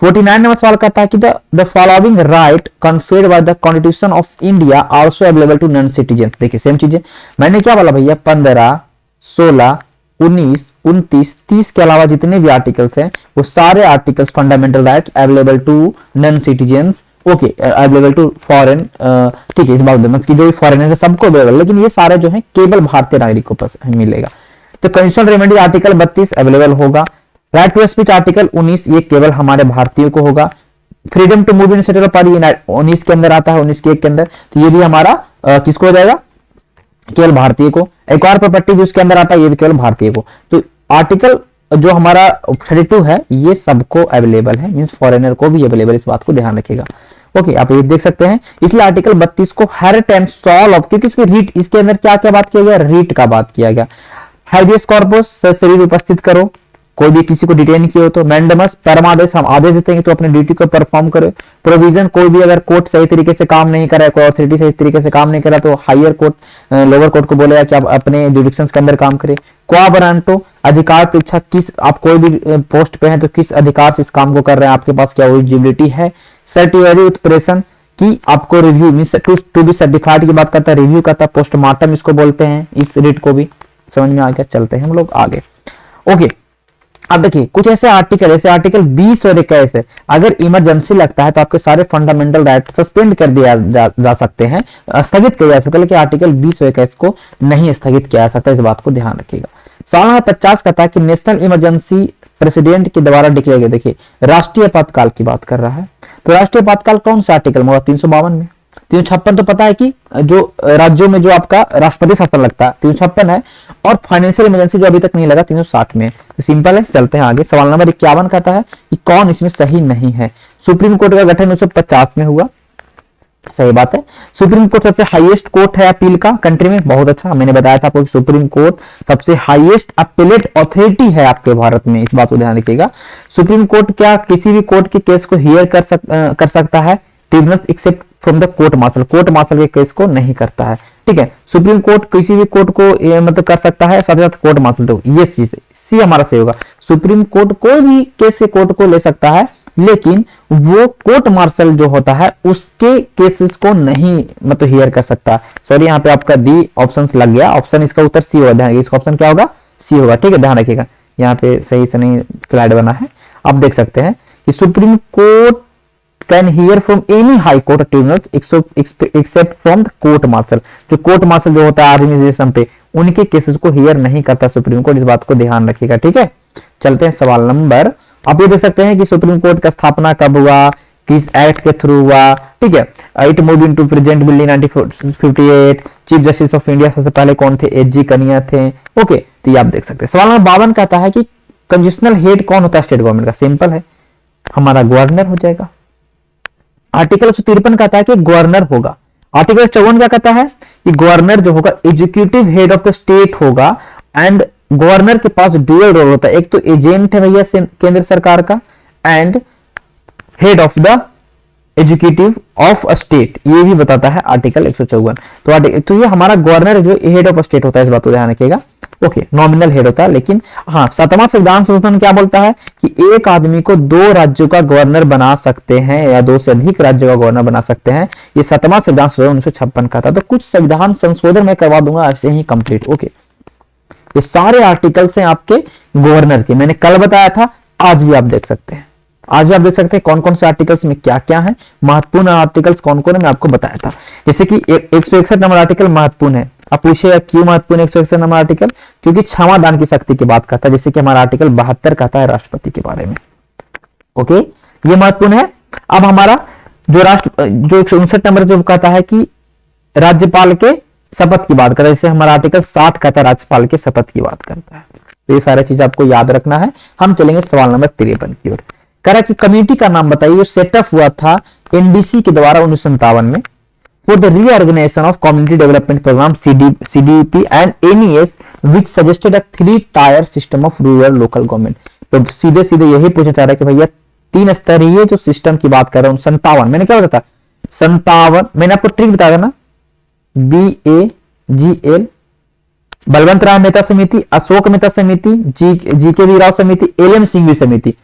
49 नंबर सवाल कहता है कि the following right conferred by the constitution of India also available to non citizen. देखिए सेम चीज है, मैंने क्या बोला भैया 15, 16, 19, 29, 30 के अलावा जितने भी आर्टिकल्स हैं वो सारे articles fundamental rights available to non citizens, okay available to foreign, ठीक है। इस बात में कि जो फॉरेनर है सबको अवेलेबल, लेकिन ये सारे जो है केवल भारतीय नागरिकों पर मिलेगा। तो कंस्टिट्यूशनल रेमेडी आर्टिकल 32 अवेलेबल होगा। राइट टू स्पीच आर्टिकल 19 ये केवल हमारे भारतीयों को होगा। Freedom to move in state of party 19 के अंदर आता है, 19 के 1 के अंदर, तो ये भी हमारा किसको हो जाएगा, केवल भारतीय को। एक और प्रॉपर्टी भी उसके अंदर आता है, ये भी केवल भारतीय को। तो आर्टिकल जो हमारा 32 है ये सबको अवेलेबल है, मींस फॉरेनर को भी अवेलेबल, इस बात को ध्यान रखिएगा। ओके आप ये देख सकते हैं, इसलिए आर्टिकल 32 को हेरिट एंड सॉल ऑफ, क्योंकि इसके रीट, इसके अंदर क्या क्या बात किया गया, रीट का बात किया गया। हाइबियस कॉर्पस शरीर उपस्थित करो, कोई भी किसी को डिटेन किया हो तो। मैंडेमस परमादेश, हम आदेश देते हैं कि तो अपने ड्यूटी को परफॉर्म करे। प्रोविजन, कोई भी अगर कोर्ट सही तरीके से काम नहीं कर रहा है, कोई अथॉरिटी सही तरीके से काम नहीं कर रहा तो हायर कोर्ट, लोअर कोर्ट को बोलेगा कि आप अपने जुडिक्शंस के अंदर काम करें। क्वाबरांटो, अधिकार परीक्षा, किस आप कोई भी पोस्ट पे हैं तो किस अधिकार से इस काम को कर रहे हैं, आपके पास क्या एलिजिबिलिटी है। सर्टिफिकेट उत्प्रेषण की आपको review means to be certified की बात करता है, रिव्यू करता है। पोस्टमार्टम इसको बोलते हैं, इस रिट को भी समझ में आ गया। चलते हैं हम लोग आगे। ओके अब देखिए कुछ ऐसे आर्टिकल, ऐसे आर्टिकल 20 और 21 है, अगर इमरजेंसी लगता है तो आपके सारे फंडामेंटल राइट सस्पेंड कर दिया जा सकते हैं, स्थगित किया जा सकता है, लेकिन आर्टिकल 20 और 21 को नहीं स्थगित किया जा सकता, इस बात को ध्यान रखिएगा। सवाल नंबर 50 कहता है कि नेशनल इमरजेंसी प्रेसिडेंट के द्वारा डिक्लेयर किया। देखिए राष्ट्रीय आपातकाल की बात कर रहा है, तो राष्ट्रीय आपातकाल कौन सा आर्टिकल में होगा, 352 में। 356 तो पता है कि जो राज्यों में जो आपका राष्ट्रपति शासन लगता है 356 है, और फाइनेंशियल इमरजेंसी जो अभी तक नहीं लगा 360 में। तो सिंपल है, चलते हैं आगे। सवाल नंबर 51 कहता है कि कौन इसमें सही नहीं है। सुप्रीम कोर्ट का गठन 1950 में हुआ, सही बात है। सुप्रीम कोर्ट सबसे हाईएस्ट कोर्ट है अपील का कंट्री में, बहुत अच्छा। मैंने बताया था आपको कि सुप्रीम कोर्ट सबसे हाईएस्ट अपीलेट अथॉरिटी है आपके भारत में, इस बात को ध्यान रखिएगा। सुप्रीम कोर्ट क्या किसी भी कोर्ट के केस को हियर कर सकता है, tribunal except from the court martial, court martial के केस को नहीं करता है, ठीक है। सुप्रीम कोर्ट किसी भी कोर्ट को मतलब कर सकता है, साथ साथ कोर्ट मार्शल, तो ये चीज सी हमारा सही होगा। सुप्रीम कोर्ट कोई भी केस के कोर्ट को ले सकता है, लेकिन वो कोर्ट मार्शल जो होता है उसके केसेस को नहीं मतलब हियर कर सकता। सॉरी यहाँ पे आपका डी ऑप्शन लग गया, ऑप्शन इसका उत्तर सी होगा, ध्यान रखिए इसका ऑप्शन क्या होगा, सी होगा, ठीक है, ध्यान रखिएगा। यहाँ पे सही से नहीं स्लाइड बना है, आप देख सकते हैं कि supreme court can hear from any high court tribunals except from the court martial. जो कोर्ट मार्शल जो होता है एडमिनिस्ट्रेशन पे, उनके केसेस को हियर नहीं करता सुप्रीम कोर्ट, इस बात को ध्यान रखिएगा, ठीक है। चलते हैं सवाल नंबर, आप ये देख सकते हैं कि सुप्रीम कोर्ट का स्थापना कब हुआ, किस एक्ट के थ्रू हुआ, ठीक है। It move into present bill 1958। Chief justice of India सबसे पहले कौन थे, एच जी कनिया थे, ओके। तो ये आप देख सकते हैं। सवाल नंबर 52 कहता है कि कंस्टिट्यूशनल हेड कौन होता है स्टेट गवर्नमेंट का? सिंपल है, हमारा गवर्नर हो जाएगा। आर्टिकल 153 कहता है कि गवर्नर होगा। आर्टिकल 54 क्या कहता है कि गवर्नर जो होगा executive head of the state होगा, एंड गवर्नर के पास ड्यूअल रोल होता है, एक तो एजेंट है भैया केंद्र सरकार का, and head of the executive of a state, ये भी बताता है आर्टिकल 154। तो ये हमारा गवर्नर जो हेड ऑफ स्टेट होता है, इस बात को ध्यान रखिएगा। ओके, नॉमिनल हेड होता है, लेकिन हाँ 7वां संविधान संशोधन क्या बोलता है कि एक आदमी को 2 राज्यों का गवर्नर बना सकते हैं या 2 से अधिक राज्यों का गवर्नर बना सकते हैं। ये 7वां संविधान संशोधन 1956 का था। तो कुछ संविधान संशोधन मैं करवा दूंगा ऐसे ही कंप्लीट। ओके, ये सारे आर्टिकल्स हैं आपके गवर्नर के, मैंने कल बताया था, आज भी आप देख सकते हैं। आज भी आप देख सकते हैं कौन कौन से आर्टिकल्स में क्या क्या है, महत्वपूर्ण आर्टिकल्स कौन कौन है, मैं आपको बताया था। जैसे कि 161 नंबर आर्टिकल महत्वपूर्ण है। आप पूछिएगा क्यों महत्वपूर्ण 161 नंबर आर्टिकल? क्योंकि क्षमा दान की शक्ति की बात करता है, जैसे कि हमारा आर्टिकल 72 कहता है राष्ट्रपति के बारे में। ओके, ये महत्वपूर्ण है। अब हमारा जो 159 नंबर जो कहता है कि राज्यपाल के शपथ की बात करता है, जैसे हमारा आर्टिकल 60 कहता है राज्यपाल के शपथ की बात करता है। तो ये सारी चीज आपको याद रखना है। हम चलेंगे सवाल नंबर 53 की ओर। कह रहा है कि कमेटी का नाम बताइए जो सेटअप हुआ था एनडीसी के द्वारा 1957 में for the reorganisation of community development programme CDP and NES which suggested a 3 tier system of rural local government. तो सीधे सीधे यही पूछा जा रहा है कि भैया 3 स्तरीय जो सिस्टम की बात कर रहा हूं 57, मैंने क्या बताया 57, मैंने आपको ट्रिक बताया था ना, BAGL, बलवंत राय मेहता समिति, अशोक मेहता समिति, जीके वी राव समिति, LM सिंघवी समिति।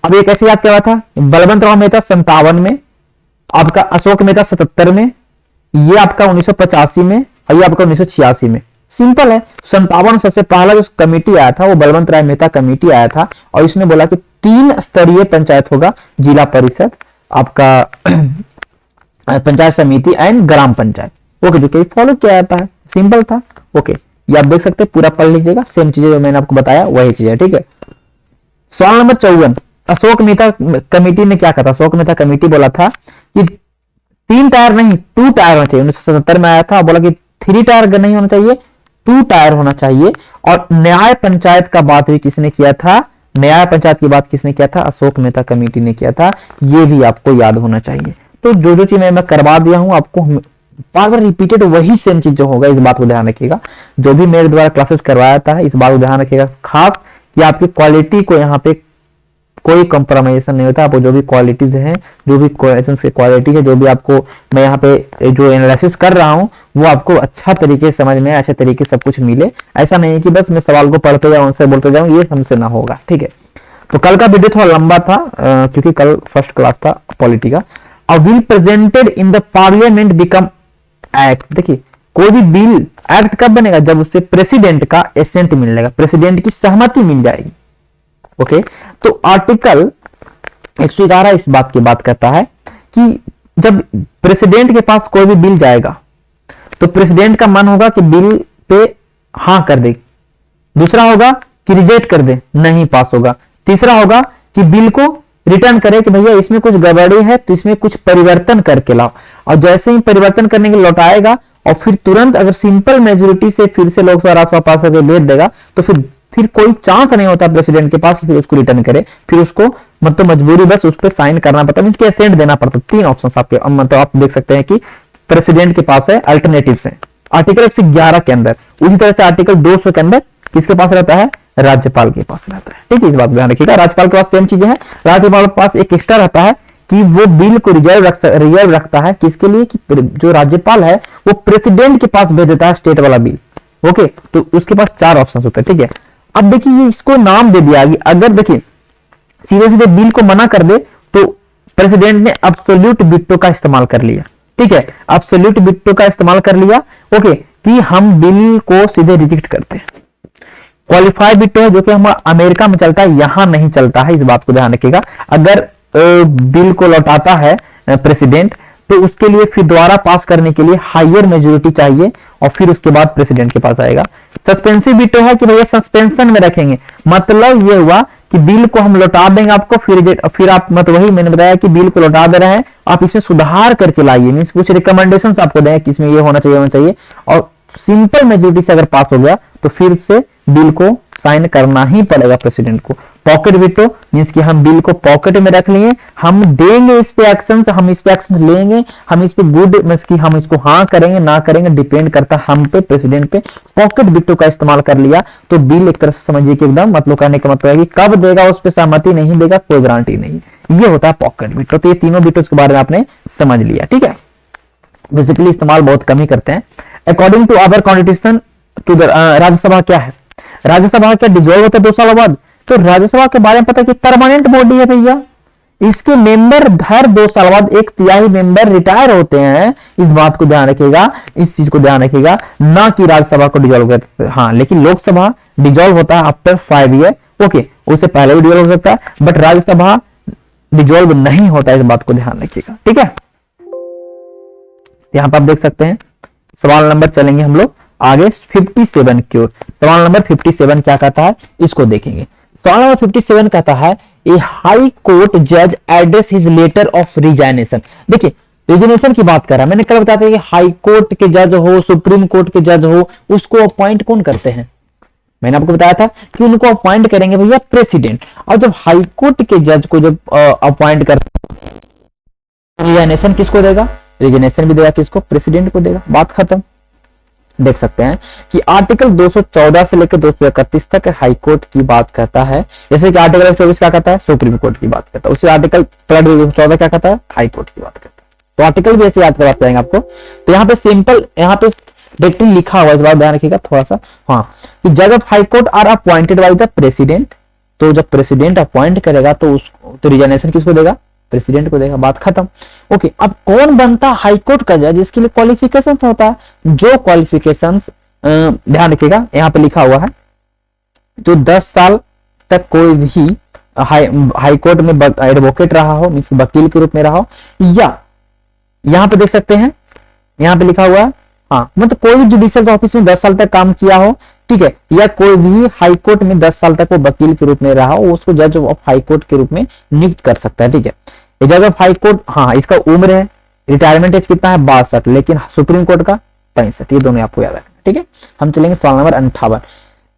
अब एक ऐसे याद क्या था, बलवंत राव मेहता 57 में, आपका अशोक मेहता 77 में, ये आपका 1985 में, और ये आपका 1986 में। सिंपल है। 57 सबसे पहला जो कमेटी आया था वो बलवंत राय मेहता कमेटी आया था, और इसने बोला कि 3 स्तरीय पंचायत होगा, जिला परिषद, आपका पंचायत समिति एंड ग्राम पंचायत। ओके, जो कि फॉलो किया जाता है, सिंपल था। ओके, ये आप देख सकते हैं, पूरा पढ़ लीजिएगा, सेम चीजें जो मैंने आपको बताया वही चीज है। ठीक है, सवाल नंबर 54, अशोक मेहता कमेटी ने क्या कहा था? अशोक मेहता कमेटी बोला था कि 3 टायर नहीं 2 टायर होना चाहिए। 1977 में आया था, बोला कि 3 टायर नहीं होना चाहिए, 2 टायर होना चाहिए। और न्याय पंचायत का बात भी किसने किया था? न्याय पंचायत की बात किसने किया था? अशोक मेहता कमेटी ने किया था। ये भी आपको याद होना चाहिए। तो जो चीज मैं करवा दिया हूं आपको बार बार रिपीटेड, वही सेम चीज जो होगा, इस बात को ध्यान रखिएगा। जो भी मेरे द्वारा क्लासेस करवाया था, इस बात को ध्यान रखिएगा खास कि आपकी क्वालिटी को यहाँ पे कोई कंप्रोमाइजेशन नहीं होता। आपको जो भी क्वालिटीज हैं, जो भी क्वेश्चंस की क्वालिटी है, जो भी आपको मैं यहाँ पे जो एनालिसिस कर रहा हूँ वो आपको अच्छा तरीके से समझ में, अच्छे तरीके से सब कुछ मिले। ऐसा नहीं है कि बस मैं सवाल को पढ़ते जाऊँ, उनसे बोलते जाऊँ, ये हमसे ना होगा। ठीक है, तो कल का वीडियो थोड़ा लंबा था क्योंकि कल फर्स्ट क्लास था पॉलिटी का। अ bill presented in the parliament become act. देखिए, कोई भी बिल एक्ट कब बनेगा? जब उस पर प्रेसिडेंट का एसेंट मिल जाएगा, प्रेसिडेंट की सहमति मिल जाएगी। ओके, तो आर्टिकल 111 इस बात की बात करता है कि जब प्रेसिडेंट के पास कोई भी बिल जाएगा तो प्रेसिडेंट का मन होगा कि बिल पे हां कर दे, दूसरा होगा कि रिजेक्ट कर दे, नहीं पास होगा, तीसरा होगा कि बिल को रिटर्न करे कि भैया इसमें कुछ गड़बड़ी है तो इसमें कुछ परिवर्तन करके लाओ। और जैसे ही परिवर्तन करने के लौटाएगा और फिर तुरंत अगर सिंपल मेजोरिटी से फिर से लोकसभा राज्यसभा पास करके भेज देगा तो फिर कोई चांस नहीं होता प्रेसिडेंट के पास कि फिर उसको रिटर्न करे, फिर उसको मतलब मजबूरी बस उस पर साइन करना पड़ता है, मींस एसेंट देना पड़ता है। 3 ऑप्शन आपके मतलब आप देख सकते हैं कि प्रेसिडेंट के पास है, अल्टरनेटिव्स है आर्टिकल 111 के अंदर। उसी तरह से आर्टिकल 200 के अंदर किसके पास रहता है? राज्यपाल के पास रहता है। ठीक है, इस बात ध्यान रखिएगा। राज्यपाल के पास सेम चीजें हैं। राज्यपाल के पास एक एक्स्ट्रा रहता है कि वो बिल को रिजर्व रखता है किसके लिए? कि जो राज्यपाल है वो प्रेसिडेंट के पास भेज देता है स्टेट वाला बिल। ओके, तो उसके पास 4 ऑप्शन होते हैं। ठीक है, अब देखिए ये इसको नाम दे दिया। अगर देखिए सीधे सीधे बिल को मना कर दे तो प्रेसिडेंट ने अब्सोल्यूट वीटो का इस्तेमाल कर लिया। ठीक है, अब्सोल्यूट वीटो का इस्तेमाल कर लिया। ओके, कि हम बिल को सीधे रिजेक्ट करते हैं। क्वालिफाइड वीटो है जो कि हम अमेरिका में चलता है, यहां नहीं चलता है, इस बात को ध्यान रखिएगा। अगर बिल को लौटाता है प्रेसिडेंट तो उसके लिए फिर दोबारा पास करने के लिए हायर मेजोरिटी चाहिए और फिर उसके बाद प्रेसिडेंट के पास आएगा। सस्पेंसिव वीटो है कि भैया सस्पेंशन में रखेंगे, मतलब ये हुआ कि बिल को हम लौटा देंगे आपको, फिर आप मतलब वही मैंने बताया कि बिल को लौटा दे रहे हैं, आप इसमें सुधार करके लाइए, मींस कुछ रिकमेंडेशंस आपको दें कि इसमें ये होना चाहिए और सिंपल मेजोरिटी से अगर पास हो गया तो फिर से बिल को साइन करना ही पड़ेगा प्रेसिडेंट को। पॉकेट वीटो मींस कि हम बिल को पॉकेट में रख लिए, हम देंगे इस पे एक्शन, हम इस पे एक्शन लेंगे, हम इस पे गुड मींस कि हम इसको हाँ करेंगे ना करेंगे डिपेंड करता है हम पे, प्रेसिडेंट पे। पॉकेट वीटो का इस्तेमाल कर लिया तो बिल एक तरह से समझिए कि एकदम मतलब कहने का मतलब है कि कब देगा उस पर सहमति नहीं देगा कोई गारंटी नहीं, ये होता है पॉकेट वीटो। तो ये तीनों वीटो के बारे में आपने समझ लिया, ठीक है। बेसिकली इस्तेमाल बहुत कम ही करते हैं। According to our constitution to the Rajya Sabha क्या है, राज्यसभा क्या डिजोल्व होता है 2 साल बाद। तो राज्यसभा के बारे में पता है कि परमानेंट बॉडी है भैया, इसके मेंबर हर 2 साल बाद 1/3 मेंबर रिटायर होते हैं। इस बात को ध्यान रखिएगा, इस चीज को ध्यान रखिएगा, ना कि राज्यसभा को डिजोल्व करते। हाँ लेकिन लोकसभा डिजोल्व होता है आफ्टर 5 ईयर, ओके, उससे पहले भी डिजोल्व हो सकता है, बट राज्यसभा डिजोल्व नहीं होता है, इस बात को ध्यान रखिएगा, ठीक है। यहां पर आप देख सकते हैं सवाल नंबर, चलेंगे हम लोग आगे 57 की ओर। सवाल नंबर 57 क्या कहता है इसको देखेंगे। सवाल नंबर 57 कहता है ए हाई कोर्ट जज address his letter of resignation. देखिए रिजाइनेशन की बात कर रहा है, मैंने कल बताया था कि हाई कोर्ट के जज हो, सुप्रीम कोर्ट के जज हो, उसको अपॉइंट कौन करते हैं, मैंने आपको बताया था कि उनको अपॉइंट करेंगे भैया प्रेसिडेंट। और जब हाई कोर्ट के जज को जब अपॉइंट करते रिजाइनेशन किसको देगा, रिजाइनेशन भी देगा किसको, प्रेसिडेंट को देगा, बात खत्म। देख सकते हैं कि आर्टिकल 214 से लेकर 231 तक हाई कोर्ट की बात करता है, जैसे कि आर्टिकल 24 क्या कहता है सुप्रीम कोर्ट की बात करता है, उसी आर्टिकल 214 क्या कहता है हाई कोर्ट की बात करता है। तो आर्टिकल भी ऐसे याद करवाते जाएंगे आपको। तो यहाँ पे सिंपल, यहाँ पे डायरेक्टली लिखा हुआ है, इस बात ध्यान रखिएगा थोड़ा सा, हाँ, कि जज of high court are appointed by the president. तो जब प्रेसिडेंट अपॉइंट करेगा तो तो रिजाइनेशन किसको देगा, प्रेसिडेंट को देगा, बात खत्म। ओके, अब कौन बनता है हाई कोर्ट का जज, इसके लिए क्वालिफिकेशन होता है, जो क्वालिफिकेशंस ध्यान रखिएगा यहाँ पे लिखा हुआ है, जो 10 साल तक कोई भी हाई कोर्ट में एडवोकेट रहा हो, मींस वकील के रूप में रहा हो, या यहाँ पे देख सकते हैं यहाँ पे लिखा हुआ है, हाँ मतलब कोई भी जुडिशियल ऑफिस में 10 साल तक काम किया हो, ठीक है, या कोई भी हाई कोर्ट में 10 साल तक वो वकील के रूप में रहा हो, उसको जज ऑफ हाई कोर्ट के रूप में नियुक्त कर सकता है, ठीक है। जज ऑफ हाई कोर्ट, हाँ इसका उम्र है, रिटायरमेंट एज कितना है 62, लेकिन सुप्रीम कोर्ट का 65, ये दोनों आपको याद रखना, ठीक है। हम चलेंगे सवाल number 58।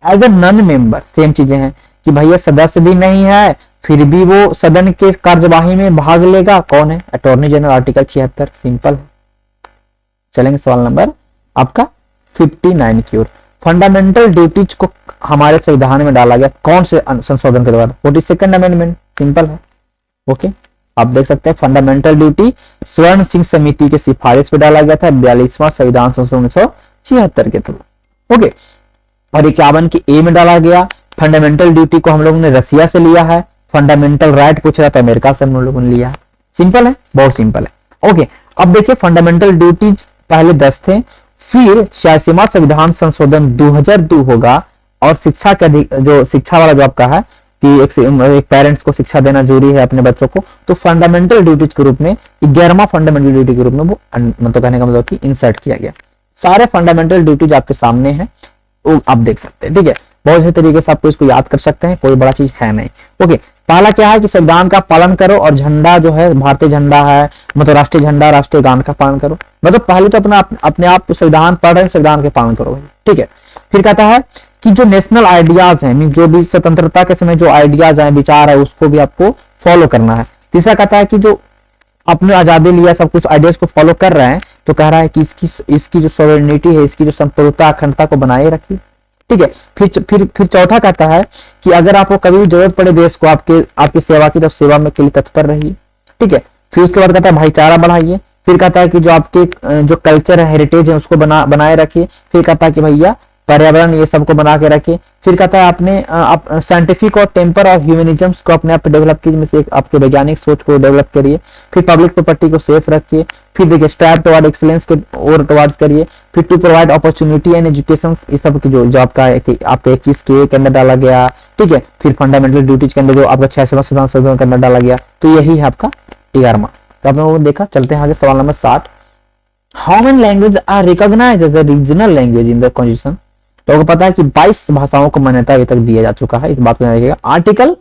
As a non member, same चीजें हैं कि भैया सदस्य भी नहीं है फिर भी वो सदन के कार्यवाही में भाग लेगा, कौन है, अटॉर्नी जनरल, आर्टिकल 76, सिंपल है। चलेंगे सवाल नंबर आपका 59 की ओर। फंडामेंटल ड्यूटीज को हमारे संविधान में डाला गया कौन से संशोधन के द्वारा, 42nd अमेंडमेंट, सिंपल है, ओके। आप देख सकते हैं फंडामेंटल ड्यूटी स्वर्ण सिंह समिति के सिफारिश पे डाला गया था 42वां संविधान संशोधन 1976 के थ्रू, ओके। और 51 की ए में डाला गया। फंडामेंटल ड्यूटी को हम लोगों ने रसिया से लिया है, फंडामेंटल राइट पूछ रहा था अमेरिका से हम लोगों ने लिया है, सिंपल है, बहुत सिंपल है, ओके। अब देखिए फंडामेंटल ड्यूटीज पहले 10 थे, फिर 86वां संविधान संशोधन 2002 होगा, और शिक्षा के जो शिक्षा वाला जो आपका है कि एक पेरेंट्स को शिक्षा देना जरूरी है अपने बच्चों को, तो फंडामेंटल ड्यूटीज के रूप में 11वां फंडामेंटल ड्यूटी के रूप में वो मतलब कहने का मतलब कि इंसर्ट किया गया। सारे फंडामेंटल ड्यूटीज आपके सामने हैं, वो आप देख सकते हैं, ठीक है। बहुत अच्छे तरीके से आपको इसको याद कर सकते हैं, कोई बड़ा चीज है नहीं, ओके। पहला क्या है कि संविधान का पालन करो, और झंडा जो है भारतीय झंडा है, मतलब राष्ट्रीय झंडा, राष्ट्रीय गान का पालन करो, मतलब पहले तो अपने आप संविधान पढ़ रहे हैं, संविधान के पालन करो, ठीक है। फिर कहता है कि जो नेशनल आइडियाज हैं, मीन जो भी स्वतंत्रता के समय जो आइडियाज हैं, विचार है, उसको भी आपको फॉलो करना है। तीसरा कहता है कि जो अपने आजादी लिया सब कुछ आइडियाज को फॉलो कर रहे हैं, तो कह रहा है कि इसकी जो सॉवरेनिटी है, इसकी जो संप्रभुता अखंडता को बनाए रखिए, ठीक है। फिर चौथा कहता है कि अगर आपको कभी भी जरूरत पड़े देश को आपकी सेवा की, तो सेवा में के लिए तत्पर रहिए, ठीक है। फिर उसके बाद कहता है भाईचारा बढ़ाइए। फिर कहता है कि जो आपके जो कल्चर है, हेरिटेज है, उसको बनाए रखिए। फिर कहता है कि भैया पर्यावरण ये सबको बना के रखिए। फिर कहता है आपने साइंटिफिक और टेम्पर और ह्यूमनिज्म्स को अपने आप डेवलप कीजिए, में से आपके वैज्ञानिक सोच को डेवलप करिए। फिर पब्लिक प्रॉपर्टी को सेफ रखिए। फिर देखिए स्ट्राइव टुवर्ड एक्सीलेंस के और टुवर्ड्स करिए। फिर to provide opportunity and education, इस सब की जो आपका 21 के अंदर डाला गया, ठीक है। फिर फंडामेंटल ड्यूटीज के अंदर जो आपका 86वां संशोधन के अंदर डाला गया, तो यही है आपका 13वां। तो आपने वो देखा। चलते हैं आगे सवाल number 60। How many language are recognised as a regional language in the constitution. तो आपको पता है कि 22 भाषाओं को मान्यता अभी तक दिया जा चुका है, इस बात को रखिएगा। आर्टिकल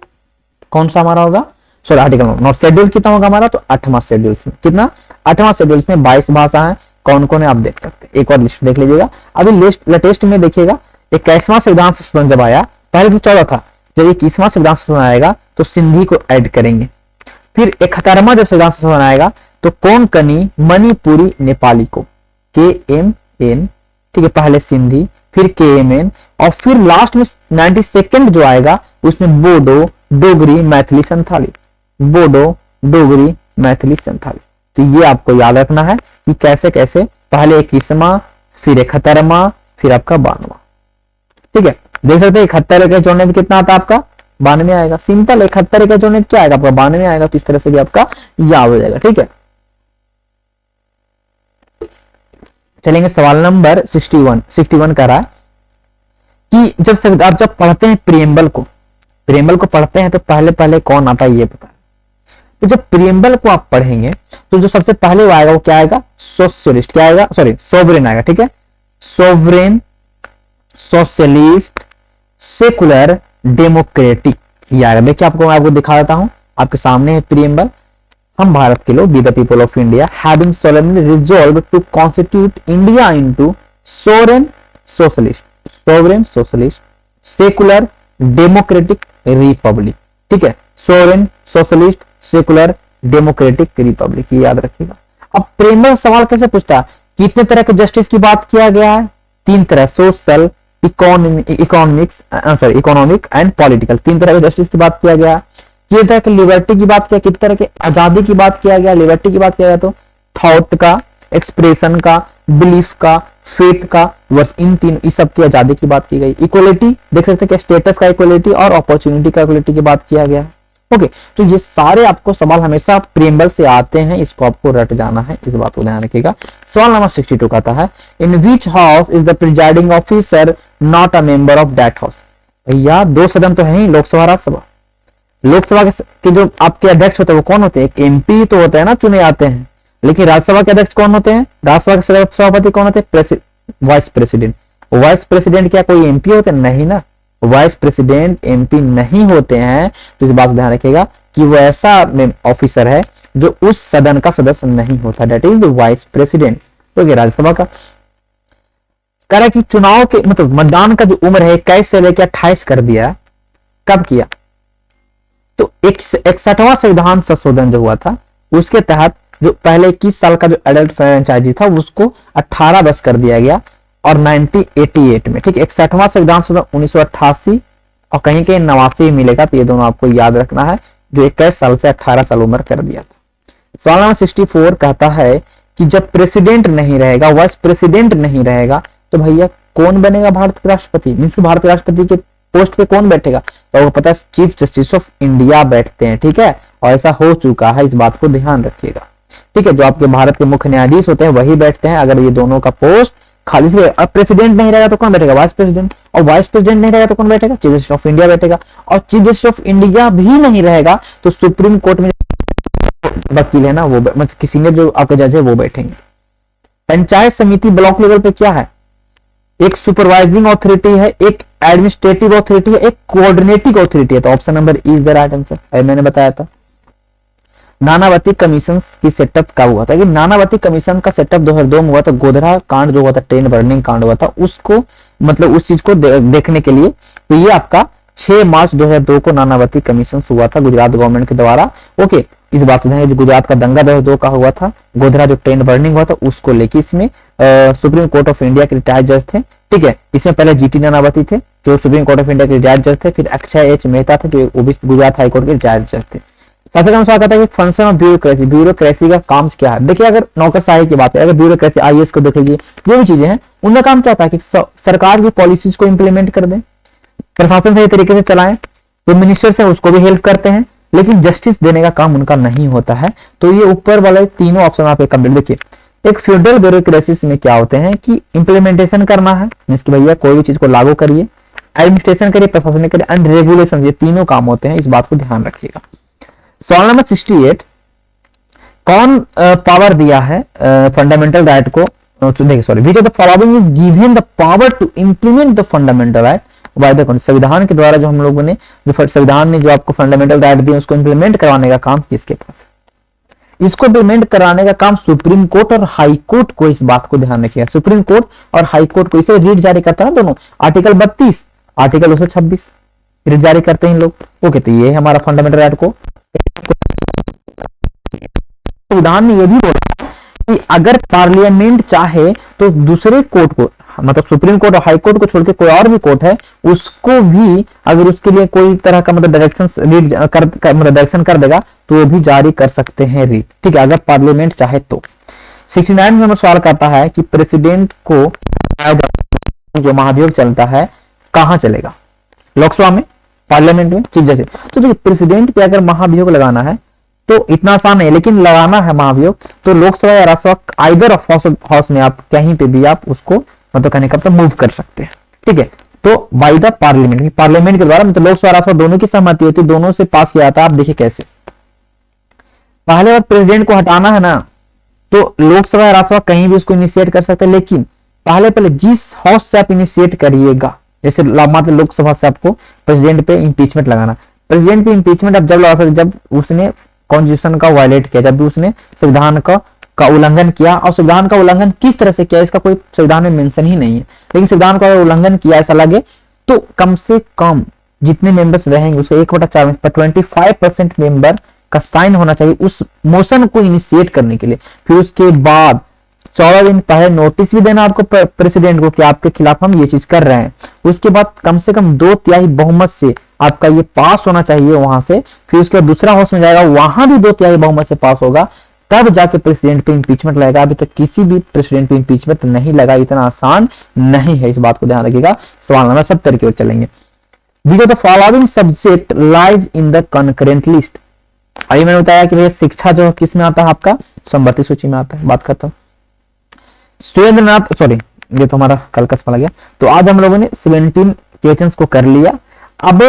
कौन सा हमारा होगा, सॉरी आर्टिकल नॉट शेड्यूल कितना होगा हमारा, तो 8वां शेड्यूल में कितना, 8वां शेड्यूल में 22 भाषा है। कौन कौन है आप देख सकते हैं। एक और लिस्ट देख लीजिएगा। अभी लेटेस्ट में देखिएगा 21वां संविधान संशोधन जब आया, पहले तो 14 था, जब 21वां संविधान संशोधन आएगा तो सिंधी को ऐड करेंगे। फिर 71वां जब संविधान संशोधन आएगा तो कोंकणी मणिपुरी नेपाली को KMN, ठीक है, पहले सिंधी फिर KMN, और फिर लास्ट में 92nd जो आएगा उसमें बोडो डोगरी मैथिली संथाली, बोडो डोगरी मैथिली संथाली। तो ये आपको याद रखना है कि कैसे कैसे पहले 21वां फिर 71वां फिर आपका 92वां। ठीक है, देख सकते हैं 71 के जोड़ने में कितना आता है आपका 92 आएगा। सिंपल 71 के जोड़ने में क्या आएगा आपका 92 आएगा। तो इस तरह से भी आपका याद हो जाएगा। ठीक है, चलेंगे सवाल नंबर 61 कर रहा है कि जब पढ़ते हैं प्रियम्बल को पढ़ते हैं तो पहले पहले कौन आता है ये पता है। तो जब प्रियम्बल को आप पढ़ेंगे तो जो सबसे पहले वो आएगा वो क्या आएगा, सोशलिस्ट, क्या आएगा, सॉरी सोवरेन आएगा। ठीक है, सोवरेन, सोशलिस्ट, सेकुलर, डेमोक्रेटिक, ये आएगा। देखिए आपको दिखा देता हूं, आपके सामने है प्रियम्बल। हम भारत के लोग, we the people of India having solemnly resolve to constitute India into sovereign socialist, secular, democratic republic. ठीक है, sovereign, socialist, secular, democratic republic, ये याद रखिएगा। अब प्रियम्बल सवाल कैसे पूछता है, कितने तरह के जस्टिस की बात किया गया है, 3 तरह, सोशल, इकोनॉमिक एंड पॉलिटिकल, 3 तरह के जस्टिस की बात किया गया। कितने तरह के लिबर्टी की बात किया, कितने तरह के आजादी की बात किया गया, लिबर्टी की बात किया गया तो थॉट का, एक्सप्रेशन का, बिलीफ का, फेथ का, वर्स, इन तीन इस सब की आजादी की बात की गई। इक्वलिटी देख सकते हैं कि स्टेटस का इक्वलिटी और अपॉर्चुनिटी का इक्वलिटी की बात किया गया। ओके, तो ये सारे आपको सवाल हमेशा प्रियम्बल से आते हैं, इसको आपको रट जाना है, इस बात को ध्यान रखिएगा। सवाल नंबर 62 कहता है, in which house is the presiding officer not a member of that house. भैया 2 सदन तो है ही, लोकसभा राज्यसभा। लोकसभा के जो आपके अध्यक्ष होते हैं वो कौन होते हैं, एक MP तो होता है ना, चुने जाते हैं। लेकिन राज्यसभा के अध्यक्ष कौन होते हैं, राज्यसभा के सभापति कौन होते हैं, वाइस प्रेसिडेंट। वाइस प्रेसिडेंट क्या कोई MP होते हैं, नहीं ना, वाइस प्रेसिडेंट MP नहीं होते हैं। तो इस बात को ध्यान रखिएगा कि वो ऐसा ऑफिसर है जो उस सदन का सदस्य नहीं होता, that is the vice president. तो राज्यसभा का कह रहा है कि चुनाव के मतलब मतदान का जो उम्र है 21 से लेकर 28 कर दिया, कब किया, तो 61वां संविधान संशोधन जो हुआ था उसके तहत जो पहले 21 साल का जो एडल्ट फ्रेंचाइजी था उसको 18 वर्ष कर दिया गया, और 1988 में, ठीक, 61वां संविधान संशोधन 1988 और कहीं कहीं 89 मिलेगा। तो ये दोनों आपको याद रखना है, जो 21 साल से 18 साल उम्र कर दिया था। सवाल नंबर 64 कहता है कि जब प्रेसिडेंट नहीं रहेगा, वाइस प्रेसिडेंट नहीं रहेगा, तो भैया कौन बनेगा भारत के राष्ट्रपति, मीन्स भारत के राष्ट्रपति के पोस्ट पे कौन बैठेगा, तो आपको पता है चीफ जस्टिस ऑफ इंडिया बैठते हैं। ठीक है, और ऐसा हो चुका है, इस बात को ध्यान रखिएगा। ठीक है, जो आपके भारत के मुख्य न्यायाधीश होते हैं वही बैठते हैं। अगर ये दोनों का पोस्ट खाली से, अब प्रेसिडेंट नहीं रहेगा तो कौन बैठेगा, वाइस प्रेसिडेंट, और वाइस प्रेसिडेंट नहीं रहेगा तो कौन बैठेगा, चीफ जस्टिस ऑफ इंडिया बैठेगा, और चीफ जस्टिस ऑफ इंडिया भी नहीं रहेगा तो सुप्रीम कोर्ट में वकील है ना वो, मतलब किसी ने जो आपके जज है वो बैठेंगे। पंचायत समिति ब्लॉक लेवल पे क्या है, एक सुपरवाइजिंग ऑथोरिटी है, एक एडमिनिस्ट्रेटिव ऑथोरिटी है, एक कोऑर्डिनेटिंग ऑथोरिटी है। तो option number is the right answer. मैंने बताया था नानावती कमीशन की सेटअप कब हुआ था, कि नानावती कमीशन का सेटअप 2002 में हुआ था। गोधरा कांड जो हुआ था, ट्रेन बर्निंग कांड हुआ था, उसको मतलब उस चीज को देखने के लिए। तो ये आपका 6 मार्च 2002 को नानावती कमीशन हुआ था गुजरात गवर्नमेंट के द्वारा। ओके, इस बात को जो गुजरात का दंगा 2002 का हुआ था, गोधरा जो ट्रेन बर्निंग हुआ था, उसको लेके इसमें सुप्रीम कोर्ट ऑफ इंडिया के रिटायर्ड जज थे। ठीक है, इसमें पहले GT नानावती थे जो सुप्रीम कोर्ट ऑफ इंडिया के रिटायर्ड जज थे, फिर अक्षय H मेहता थे जो गुजरात हाईकोर्ट के रिटायर्ड जज थे। सबसे कम सवाल कहता है कि फंक्शन ऑफ ब्यूरोक्रेसी, ब्यूरोक्रेसी का काम क्या है। देखिए, अगर नौकरशाही की बात है, अगर ब्यूरोक्रेसी IAS को देख लीजिए, जो भी चीजें हैं उनका काम क्या होता है कि सरकार की पॉलिसीज को इंप्लीमेंट कर दें, प्रशासन सही तरीके से चलाएं, जो मिनिस्टर्स हैं उसको भी हेल्प करते हैं, लेकिन जस्टिस देने का काम उनका नहीं होता है। तो ये ऊपर वाले तीनों ऑप्शन आप कंप्लीट देखिए। एक फ्यूडल ब्यूरोक्रेसी में क्या होते हैं कि इंप्लीमेंटेशन करना है, मींस कि भैया कोई भी चीज को लागू करिए, एडमिनिस्ट्रेशन करिए, प्रशासन करिए, एंड रेगुलेशन, ये तीनों काम होते हैं, इस बात को ध्यान रखिएगा। सवाल नंबर 68, कौन पावर दिया है फंडामेंटल राइट को, देखिए sorry, which of the following is given the power to implement the fundamental right by the, संविधान के द्वारा जो हम लोगों ने, जो संविधान ने जो आपको फंडामेंटल राइट दिए उसको इंप्लीमेंट करवाने का काम किसके पास है। इसको इम्प्लीमेंट कराने का काम सुप्रीम कोर्ट और हाई कोर्ट को इस बात को ध्यान रखिएगा। सुप्रीम कोर्ट और हाई कोर्ट को इसे रीट जारी करता है दोनों, आर्टिकल 32, आर्टिकल 226 रीट जारी करते हैं लोग। ओके, तो ये है हमारा फंडामेंटल राइट को। संविधान ने यह भी बोला कि अगर पार्लियामेंट चाहे तो दूसरे कोर्ट को, मतलब सुप्रीम कोर्ट और हाई कोर्ट को छोड़ के कोई और भी कोर्ट है, उसको भी अगर उसके लिए कोई तरह का मतलब डायरेक्शन डायरेक्शन कर देगा तो वो भी जारी कर सकते हैं रीट। ठीक है, अगर पार्लियामेंट चाहे तो। 69 नंबर सवाल करता है कि प्रेसिडेंट को जो महाभियोग चलता है कहां चलेगा, लोकसभा में, पार्लियामेंट में, चीफ जस्टिस। तो देखिए, प्रेसिडेंट पे अगर महाभियोग लगाना है तो इतना आसान है, लेकिन लगाना है महाभियोग तो लोकसभा या राज्यसभा आइदर ऑफ हाउस में आप कहीं पे भी आप उसको मतलब कहने का मूव कर सकते हैं। ठीक है, तो बाई द पार्लियामेंट, पार्लियामेंट के द्वारा मतलब लोकसभा राज्यसभा दोनों की सहमति होती है, दोनों से पास किया जाता है। आप देखिए कैसे, पहले बार प्रेसिडेंट को हटाना है ना, तो लोकसभा या राज्यसभा कहीं भी उसको इनिशिएट कर सकते हैं, लेकिन पहले जिस हाउस से आप इनिशिएट करिएगा, जैसे मतलब लोकसभा से आपको प्रेसिडेंट पे इंपीचमेंट लगाना, प्रेसिडेंट पे इंपीचमेंट आप जब लगा सकते जब उसने कॉन्स्टिट्यूशन का वायलेट किया, जब भी उसने संविधान का उल्लंघन किया। और संविधान का उल्लंघन किस तरह से किया इसका कोई संविधान में मेंशन ही नहीं है, लेकिन संविधान का उल्लंघन किया ऐसा लगे तो कम से कम जितने मेंबर्स रहेंगे उसको 1/4 में 25% मेंबर का साइन होना चाहिए उस मोशन को इनिशिएट करने के लिए। फिर उसके बाद 14 दिन पहले नोटिस भी देना आपको प्रेसिडेंट को कि आपके खिलाफ हम ये चीज कर रहे हैं। उसके बाद कम से कम 2/3 बहुमत से आपका ये पास होना चाहिए वहां से। फिर उसके बाद दूसरा हाउस में जाएगा, वहां भी 2/3 बहुमत से पास होगा, तब जाके प्रेसिडेंट पे इंपीचमेंट लगेगा। अभी तक किसी भी प्रेसिडेंट पे इंपीचमेंट नहीं लगा, इतना आसान नहीं है, इस बात को ध्यान रखिएगा। सवाल नंबर 70 की ओर चलेंगे। Which of the following subject lies in the concurrent list? अभी मैंने बताया कि भैया शिक्षा जो किस में आता है, आपका समवर्ती सूची में आता है। बात करता हूँ सुरेंद्रनाथ, सॉरी ये तो हमारा कल का सवाल आ गया। तो आज हम लोगों ने 17 क्वेश्चंस को कर लिया। अब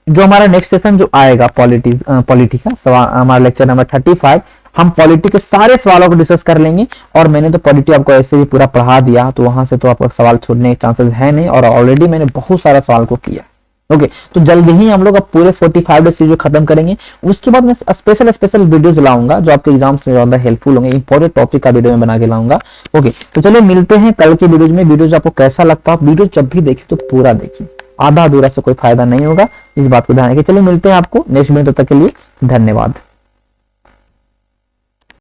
जो हमारा नेक्स्ट सेशन जो आएगा पॉलिटी का सवाल, हमारा लेक्चर नंबर 35, हम पॉलिटी के सारे सवालों को डिस्कस कर लेंगे। और मैंने तो पॉलिटी आपको ऐसे भी पूरा पढ़ा दिया, तो वहां से तो आपको सवाल छोड़ने के चांसेस है नहीं, और ऑलरेडी मैंने बहुत सारा सवाल को किया। ओके, तो जल्दी ही हम लोग अब पूरे 45 डेज सीरीज खत्म करेंगे। उसके बाद मैं स्पेशल वीडियोस लाऊंगा जो आपके एग्जाम्स में ज्यादा हेल्पफुल होंगे, इंपॉर्टेंट टॉपिक का वीडियो में बना के लाऊंगा। ओके, तो चलिए मिलते हैं कल के वीडियोज में। वीडियोज आपको कैसा लगता है, वीडियो जब भी देखिए तो पूरा देखिए, आधा अधूरा से कोई फायदा नहीं होगा, इस बात को ध्यान रखिए। चलिए मिलते हैं आपको नेक्स्ट वीडियो, तब तक के लिए धन्यवाद।